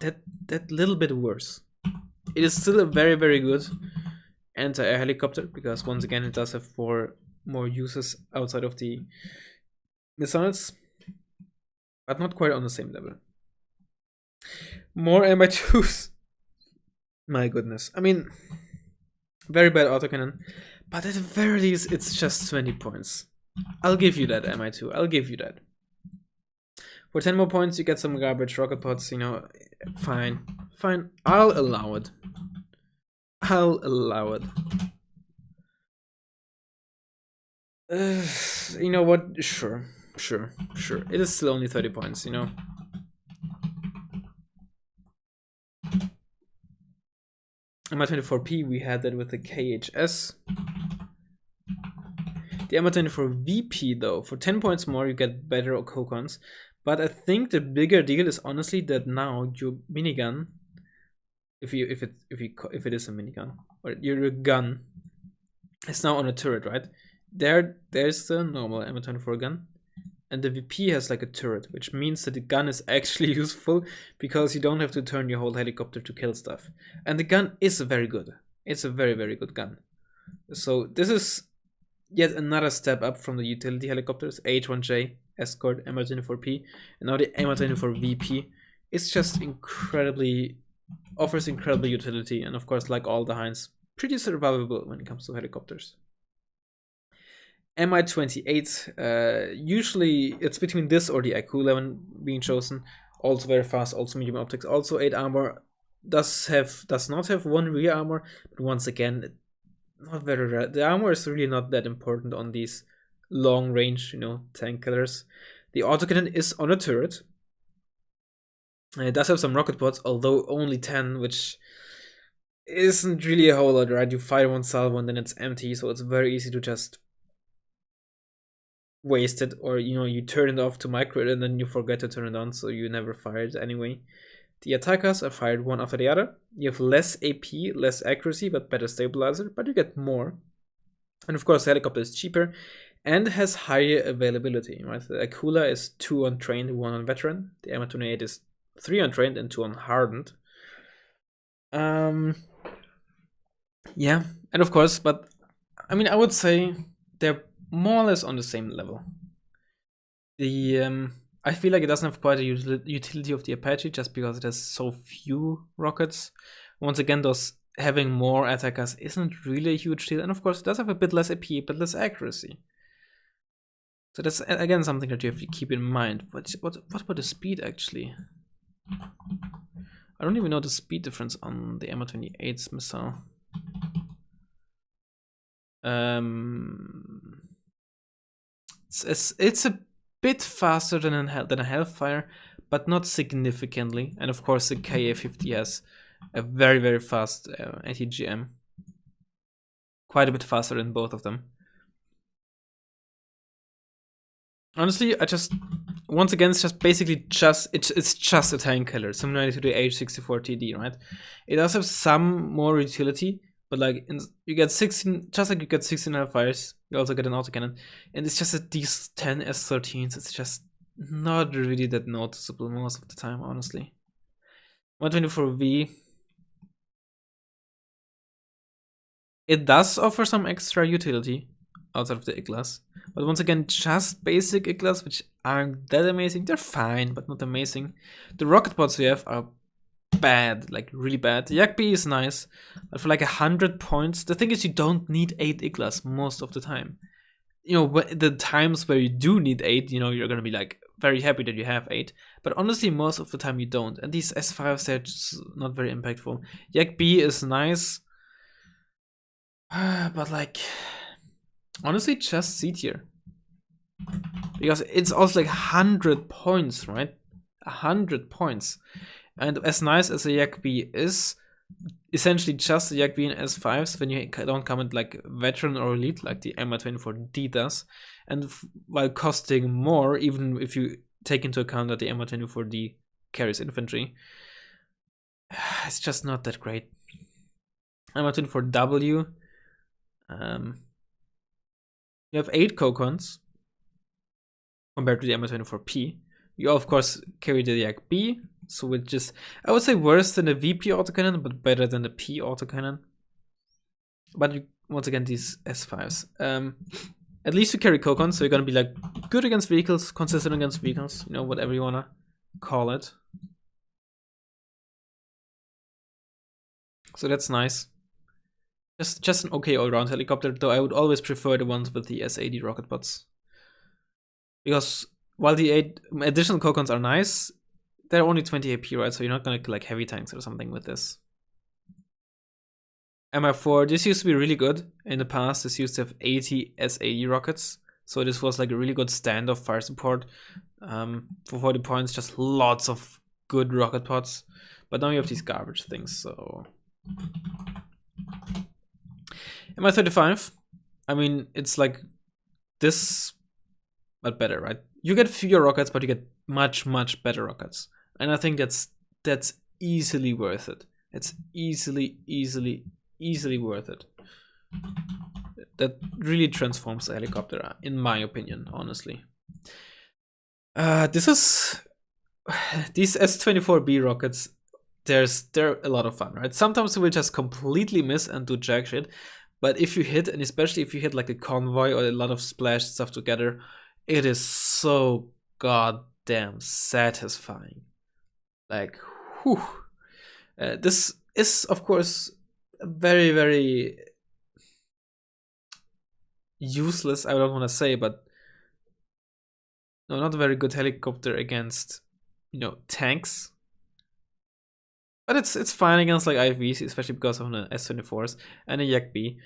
that little bit worse. It is still a very good anti-air helicopter, because once again it does have 4 more uses outside of the missiles, but not quite on the same level. More Mi-2s. My goodness. I mean, very bad autocannon, but at the very least it's just 20 points. I'll give you that, Mi-2. I'll give you that. For 10 more points, you get some garbage rocket pods, you know, fine. I'll allow it. You know what? Sure. It is still only 30 points, you know. Mi-24P, we had that with the KHS. The Mi-24VP, though, for 10 points more, you get better cocons. But I think the bigger deal is honestly that now your minigun, if it is a minigun, or your gun, is now on a turret, right? There's the normal Mi-24 gun, and the VP has like a turret, which means that the gun is actually useful because you don't have to turn your whole helicopter to kill stuff. And the gun is very good. It's a very, very good gun. So this is yet another step up from the utility helicopters, AH-1J, Escort, Mi-24P, and now the Mi-24VP. It's just offers incredible utility, and of course, like all the Hinds, pretty survivable when it comes to helicopters. Mi-28, usually it's between this or the Akula when being chosen. Also very fast, also medium optics, also 8 armor. Does not have 1 rear armor, but once again, not very rare. The armor is really not that important on these long range, you know, tank killers. The autocannon is on a turret. It does have some rocket pods, although only 10, which isn't really a whole lot, right? You fire one salvo and then it's empty, so it's very easy to just waste it, or you know, you turn it off to micro it and then you forget to turn it on, so you never fire it anyway. The attackers are fired one after the other. You have less AP, less accuracy, but better stabilizer, but you get more. And of course, the helicopter is cheaper and has higher availability, right? The Akula is 2 on trained, 1 on veteran. The Mi-28 is 3 on trained and 2 on hardened. Yeah, and of course, but I mean, I would say they're more or less on the same level. The I feel like it doesn't have quite a utility of the Apache just because it has so few rockets. Once again, those having more attackers isn't really a huge deal, and of course, it does have a bit less AP, but less accuracy. So that's again something that you have to keep in mind. What about the speed actually? I don't even know the speed difference on the Mi-28's missile. It's a bit faster than a Hellfire, but not significantly. And of course, the KA-50 has a very, very fast ATGM. Quite a bit faster than both of them. Honestly, once again, it's just basically it's just a tank killer, similar to the AH-64TD, right? It does have some more utility, but like you get 16, just like you get 16 Hellfires, you also get an autocannon, and it's just that these 10 S13s, it's just not really that noticeable most of the time, honestly. 124V, it does offer some extra utility outside of the IGLAs, but once again, just basic IGLAs, which aren't that amazing. They're fine, but not amazing. The rocket pods we have are bad, like really bad. The Yak-B is nice, but for like 100 points, the thing is you don't need 8 IGLAs most of the time. You know, the times where you do need 8, you know, you're gonna be like very happy that you have 8, but honestly, most of the time you don't. And these S5s, they're just not very impactful. Yak-B is nice, but like, honestly, just C tier. Because it's also like 100 points, right? 100 points. And as nice as a Yak-B is, essentially just a Yak-B in S5s when you don't come at like veteran or elite like the Mi-24D does, and while costing more, even if you take into account that the Mi-24D carries infantry, it's just not that great. Mi-24W, you have 8 cocons compared to the Mi-24P. You of course carry the Yak-B, so it's just, I would say, worse than the VP autocannon, but better than the P autocannon. But once again, these S5s. At least you carry cocons, so you're gonna be like good against vehicles, consistent against vehicles, you know, whatever you wanna call it. So that's nice. Just an okay all-round helicopter, though I would always prefer the ones with the S80 rocket pods. Because while the 8 additional cocons are nice, they're only 20 AP, right? So you're not gonna kill like heavy tanks or something with this. Mi-4, this used to be really good in the past. This used to have 80 S80 rockets, so this was like a really good standoff fire support. For 40 points, just lots of good rocket pods. But now you have these garbage things, so... Mi-35, I mean, it's like this, but better, right? You get fewer rockets, but you get much, much better rockets. And I think that's easily worth it. It's easily worth it. That really transforms the helicopter, in my opinion, honestly. These S-24B rockets, they're a lot of fun, right? Sometimes you will just completely miss and do jack shit, but if you hit, and especially if you hit like a convoy or a lot of splash stuff together, it is so goddamn satisfying. Like, whew. This is, of course, very, very useless, I don't want to say, but no, not a very good helicopter against, you know, tanks. But it's fine against like IVs, especially because of the S-24s and a Yak-B.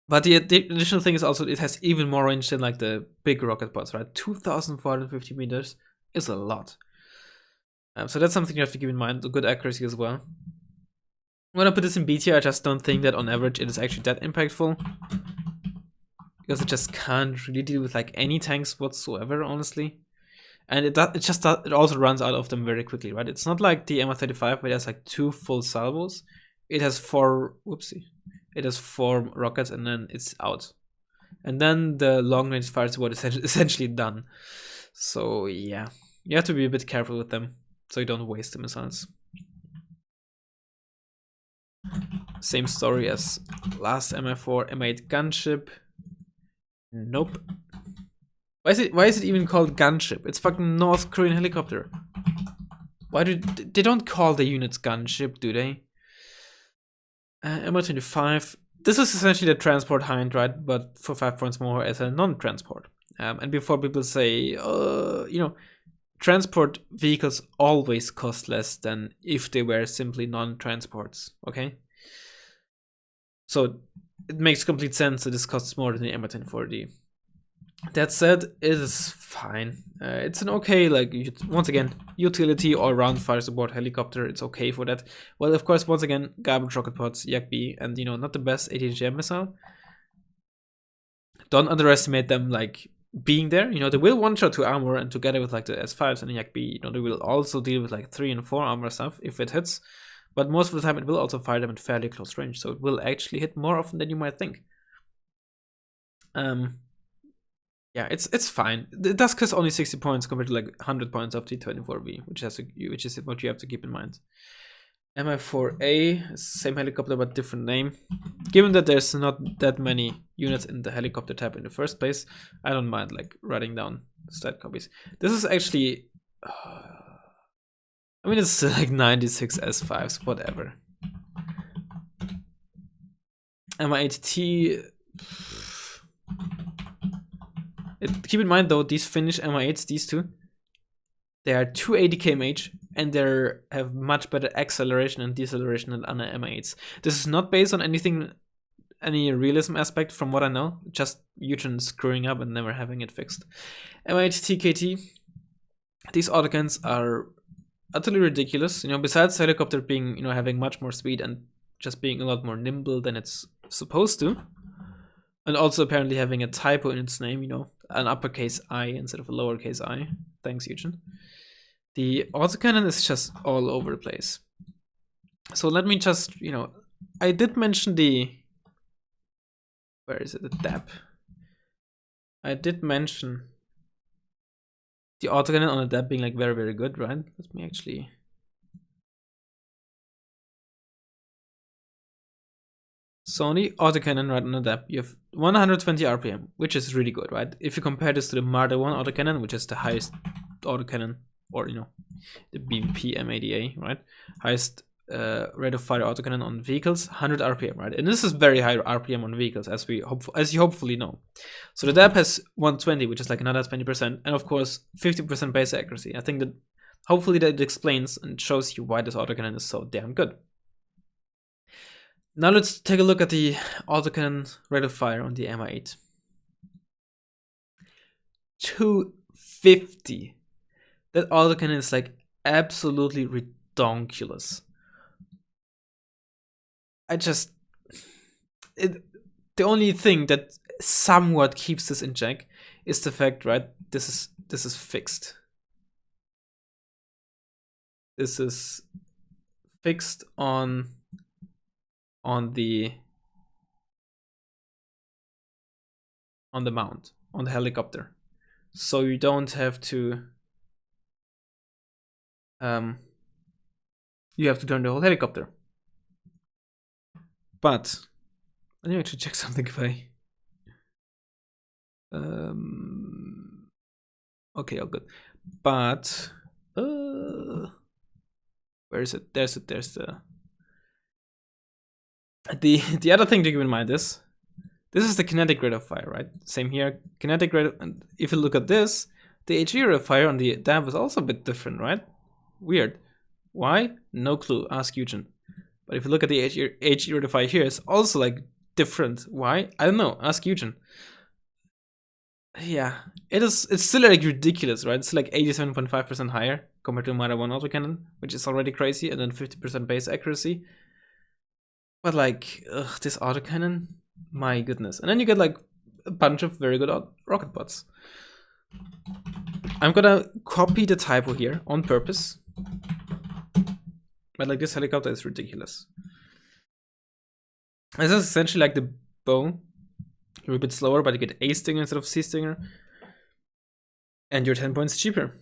But the additional thing is also it has even more range than like the big rocket pods, right? 2,450 meters is a lot. So that's something you have to keep in mind. Good accuracy as well. When I put this in B tier, I just don't think that on average it is actually that impactful, because it just can't really deal with like any tanks whatsoever, honestly. And it also runs out of them very quickly, right? It's not like the Mi-35 where it has like 2 full salvos. It has 4, whoopsie. It has 4 rockets and then it's out. And then the long range fire support is essentially done. So yeah, you have to be a bit careful with them so you don't waste the missiles. Same story as last Mi-4, Mi-8 Gunship. Nope. Why is it even called Gunship? It's fucking North Korean helicopter. Why they don't call the units Gunship, do they? Mi-25. This is essentially the transport hind, right? But for 5 points more as a non-transport. And before people say, you know, transport vehicles always cost less than if they were simply non-transports, okay? So it makes complete sense that this costs more than the Mi-24D. That said, it is fine. It's an okay, like, once again, utility all-round fire support helicopter. It's okay for that. Well, of course, once again, garbage rocket pods, Yak-B, and, you know, not the best ATGM missile. Don't underestimate them, like, being there. You know, they will one-shot 2 armor, and together with, like, the S5s and the Yak-B, you know, they will also deal with, like, 3 and 4 armor stuff if it hits. But most of the time, it will also fire them at fairly close range, so it will actually hit more often than you might think. Yeah, it's fine. It does cost only 60 points compared to like 100 points of T-24B, which is what you have to keep in mind. Mi-4A, same helicopter but different name. Given that there's not that many units in the helicopter tab in the first place, I don't mind like writing down stat copies. This is actually, I mean, it's like 96 S5s, whatever. Mi-8T. Keep in mind though, these Finnish Mi-8s, these two, they are 280 kmh and they have much better acceleration and deceleration than other Mi-8s. This is not based on any realism aspect from what I know, just Eugen screwing up and never having it fixed. Mi-8 TKT, these autocannons are utterly ridiculous. You know, besides the helicopter being, you know, having much more speed and just being a lot more nimble than it's supposed to. And also apparently having a typo in its name, you know, an uppercase I instead of a lowercase I. Thanks, Eugen. The autocannon is just all over the place. So let me just, you know, I did mention the... Where is it? The DAP. I did mention the autocannon on the DAP being like very, very good, right? Let me actually... So on the autocannon right on the DAP, you have 120 RPM, which is really good, right? If you compare this to the Marder 1 autocannon, which is the highest autocannon, or, you know, the BVP M80A, right? Highest rate of fire autocannon on vehicles, 100 RPM, right? And this is very high RPM on vehicles, as you hopefully know. So the DAP has 120, which is like another 20%, and of course 50% base accuracy. I think that hopefully that explains and shows you why this autocannon is so damn good. Now let's take a look at the autocannon rate of fire on the Mi-8. 250. That autocannon is like absolutely redonkulous. The only thing that somewhat keeps this in check is the fact, right? This is fixed. This is fixed on the mount, on the helicopter, so you don't have to you have to turn the whole helicopter. But let me actually check something if I okay, all good. But where is it? There's the other thing to keep in mind is this is the kinetic rate of fire, right? Same here, kinetic rate. And if you look at this, the HE rate of fire on the DAB is also a bit different, right? Weird. Why? No clue. Ask Eugen. But if you look at the HE rate of fire here, it's also like different. Why? I don't know. Ask Eugen. Yeah, it's still like ridiculous, right? It's like 87.5% higher compared to Marder 1 autocannon, which is already crazy, and then 50% base accuracy. But like, this autocannon, my goodness. And then you get like a bunch of very good rocket bots. I'm gonna copy the typo here on purpose. But like, this helicopter is ridiculous. This is essentially like the bow. You're a bit slower, but you get A Stinger instead of C Stinger. And you're 10 points cheaper.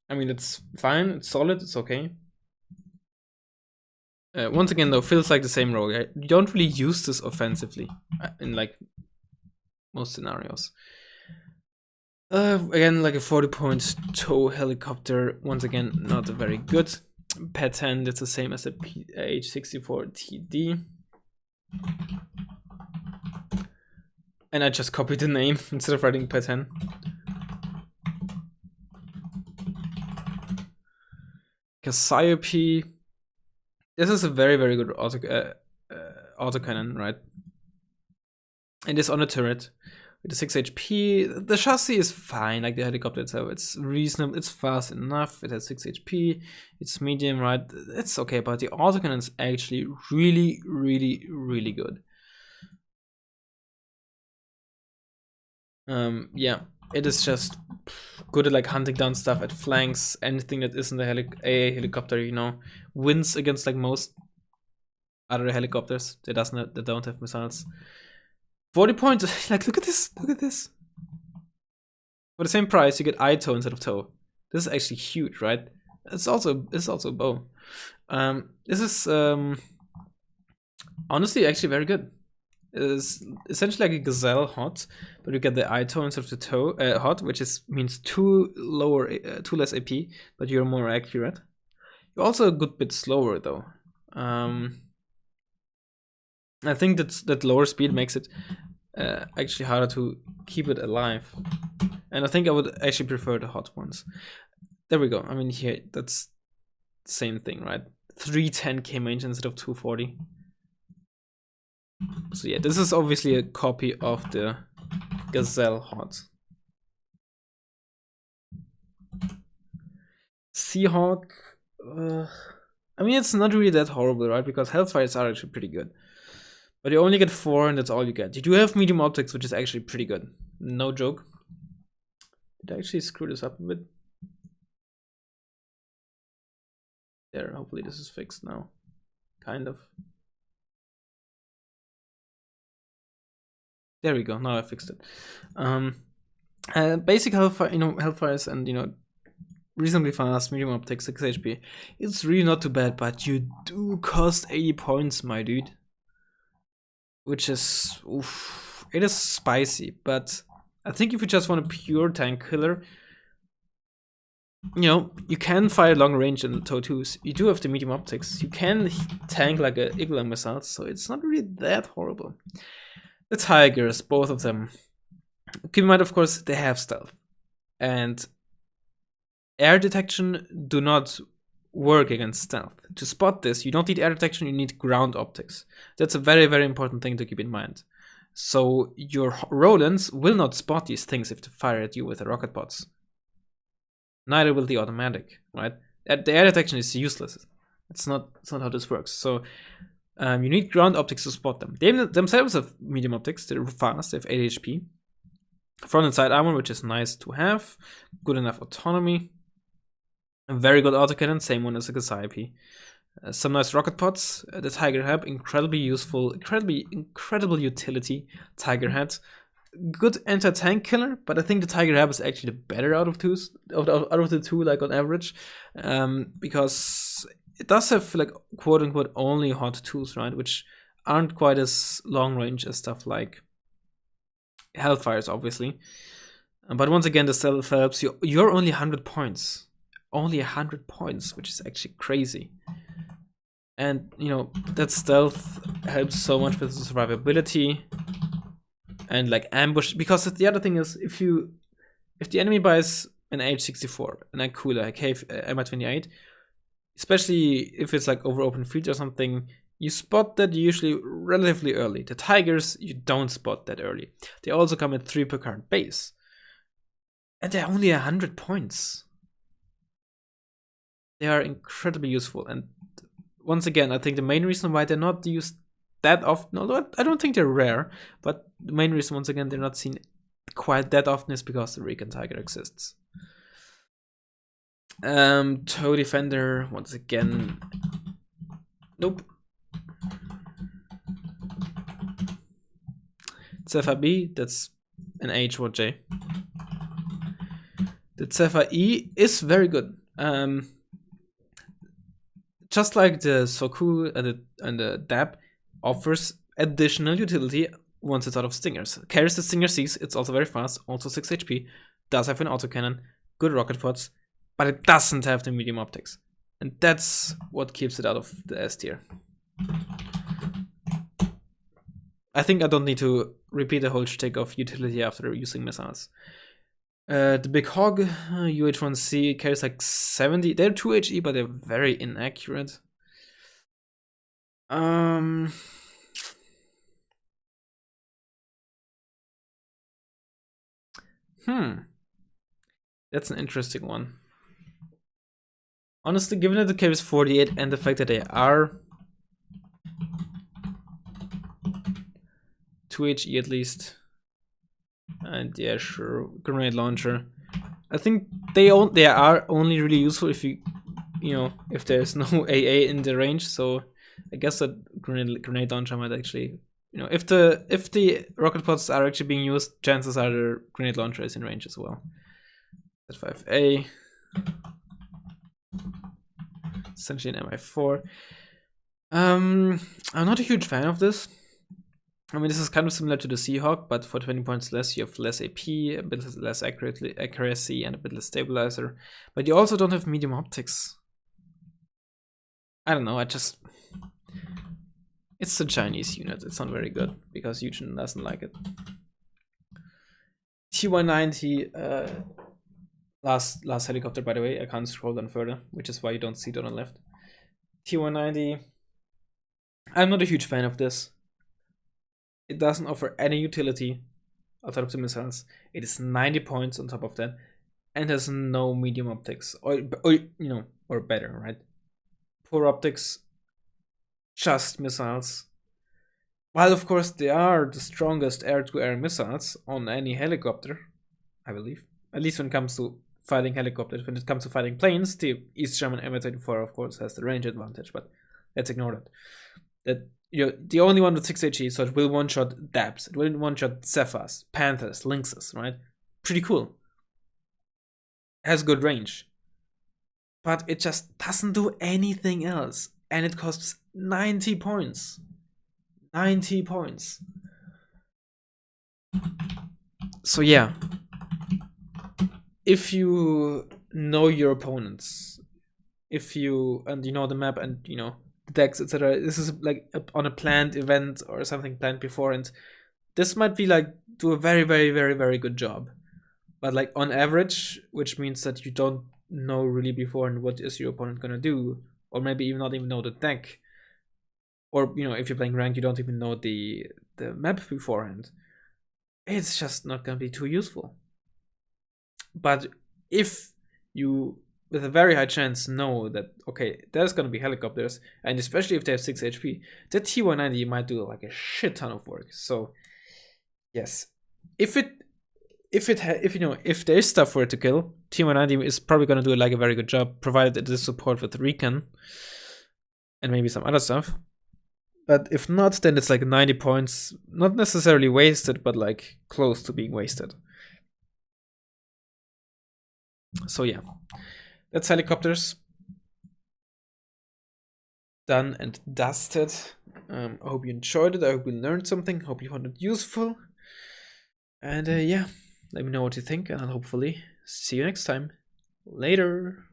I mean, it's fine, it's solid, it's okay. Once again, though, feels like the same role. You don't really use this offensively in like most scenarios. Again, like a 40-point tow helicopter. Once again, not very good. Patent, it's the same as the AH-64TD. And I just copied the name instead of writing patent. Gazelle IP. This is a very, very good autocannon, right? And it's on a turret with a 6 HP. The chassis is fine, like the helicopter itself. It's reasonable, it's fast enough. It has 6 HP. It's medium, right? It's okay, but the autocannon is actually really, really, really good. Yeah, it is just good at like hunting down stuff at flanks. Anything that isn't a AA helicopter, you know, wins against like most other helicopters that don't have missiles. 40 points. Like, look at this. Look at this. For the same price, you get ITOW instead of TOW. This is actually huge, right? It's also a bow. This is honestly actually very good. It is essentially like a Gazelle hot, but you get the ITOW instead of the TOW hot, which means two less AP, but you're more accurate. You're also a good bit slower though. I think that lower speed makes it actually harder to keep it alive, and I think I would actually prefer the hot ones. There we go. I mean, here that's the same thing, right? 310k range instead of 240. So yeah, this is obviously a copy of the Gazelle hot. Sea Hawk. I mean, it's not really that horrible, right? Because Hellfires are actually pretty good. But you only get 4 and that's all you get. You do have medium optics, which is actually pretty good. No joke. Did I actually screw this up a bit? There, hopefully this is fixed now. Kind of. There we go, now I fixed it. Basic Hellfire, Hellfires and, reasonably fast, medium optics, 6 HP. It's really not too bad, but you do cost 80 points, my dude. Which is, oof, it is spicy, but I think if you just want a pure tank killer, you can fire long range in the TOW-2s. You do have the medium optics. You can tank like a Eagle missile, so it's not really that horrible. The Tigers, both of them. Keep in mind, of course, they have stealth. And air detection do not work against stealth. To spot this, you don't need air detection, you need ground optics. That's a very, very important thing to keep in mind. So your Rolands will not spot these things if they fire at you with the rocket pods. Neither will the automatic, right? The air detection is useless. It's not how this works. So you need ground optics to spot them. They themselves have medium optics. They're fast. They have 8 HP. Front and side armor, which is nice to have. Good enough autonomy. A very good autocannon, same one as the Gazelle IP. Some nice rocket pods. The Tigre HAP, incredibly useful, incredible utility. Tigre HAP, good anti-tank killer, but I think the Tigre HAP is actually the better out of the two, like on average, because it does have like quote unquote only hot tools, right, which aren't quite as long range as stuff like Hellfires, obviously. But once again, the stealth helps you. You're only 100 points. Only 100 points, which is actually crazy. And, you know, that stealth helps so much with the survivability and, like, ambush. Because the other thing is, if the enemy buys an AH-64, an Akula, a Mi-28, especially if it's, like, over open field or something, you spot that usually relatively early. The Tigers, you don't spot that early. They also come at 3 per card base. And they're only 100 points. They are incredibly useful. And once again, I think the main reason why they're not used that often, although I don't think they're rare, but the main reason, once again, they're not seen quite that often is because the Recon Tiger exists. TOW Defender, once again, nope. Zephyr B, that's an AH-1J. The Zephyr E is very good. Just like the Sokol and the DAP offers additional utility once it's out of stingers. Carries the stinger Cs, it's also very fast, also 6 HP, does have an autocannon, good rocket pods, but it doesn't have the medium optics. And that's what keeps it out of the S tier. I think I don't need to repeat the whole shtick of utility after using missiles. The Big Hog, UH-1C, carries like 70. They're 2 HE, but they're very inaccurate. That's an interesting one. Honestly, given that it carries 48 and the fact that they are 2 HE at least, and yeah, sure, grenade launcher. I think they are only really useful if you know, if there's no AA in the range. So I guess that grenade launcher might actually, you know, if the rocket pods are actually being used, chances are the grenade launcher is in range as well. Z5A, essentially an MI4. I'm not a huge fan of this. I mean, this is kind of similar to the Sea Hawk, but for 20 points less, you have less AP, a bit less accuracy, and a bit less stabilizer. But you also don't have medium optics. I don't know, it's a Chinese unit. It's not very good, because Eugen doesn't like it. T190, last helicopter, by the way. I can't scroll down further, which is why you don't see it on the left. T190, I'm not a huge fan of this. It doesn't offer any utility outside of the missiles. It is 90 points on top of that, and has no medium optics, or you know, or better, right? Poor optics, just missiles. While of course they are the strongest air-to-air missiles on any helicopter, I believe. At least when it comes to fighting helicopters. When it comes to fighting planes, the East German Mi-24 of course has the range advantage, but let's ignore that. That you're the only one with 6 HE, so it will one-shot DAPs, it will one-shot Zephyrs, Panthers, Lynxes, right? Pretty cool. Has good range. But it just doesn't do anything else. And it costs 90 points. 90 points. So yeah. If you know your opponents, and you know the map and you know decks, etc. This is like on a planned event or something planned before, and this might be like do a very, very, very, very good job. But like on average, which means that you don't know really beforehand what is your opponent gonna do, or maybe even not even know the deck, or you know, if you're playing ranked, you don't even know the map beforehand. It's just not gonna be too useful. But if you, with a very high chance, know that okay, there's gonna be helicopters, and especially if they have 6 HP, the T-190 might do like a shit ton of work. So yes, if you know, if there is stuff for it to kill, T-190 is probably gonna do like a very good job, provided it is support with recon and maybe some other stuff. But if not, then it's like 90 points, not necessarily wasted, but like close to being wasted. So yeah, that's helicopters. Done and dusted. I hope you enjoyed it. I hope you learned something. Hope you found it useful. And yeah, let me know what you think, and I'll hopefully see you next time. Later.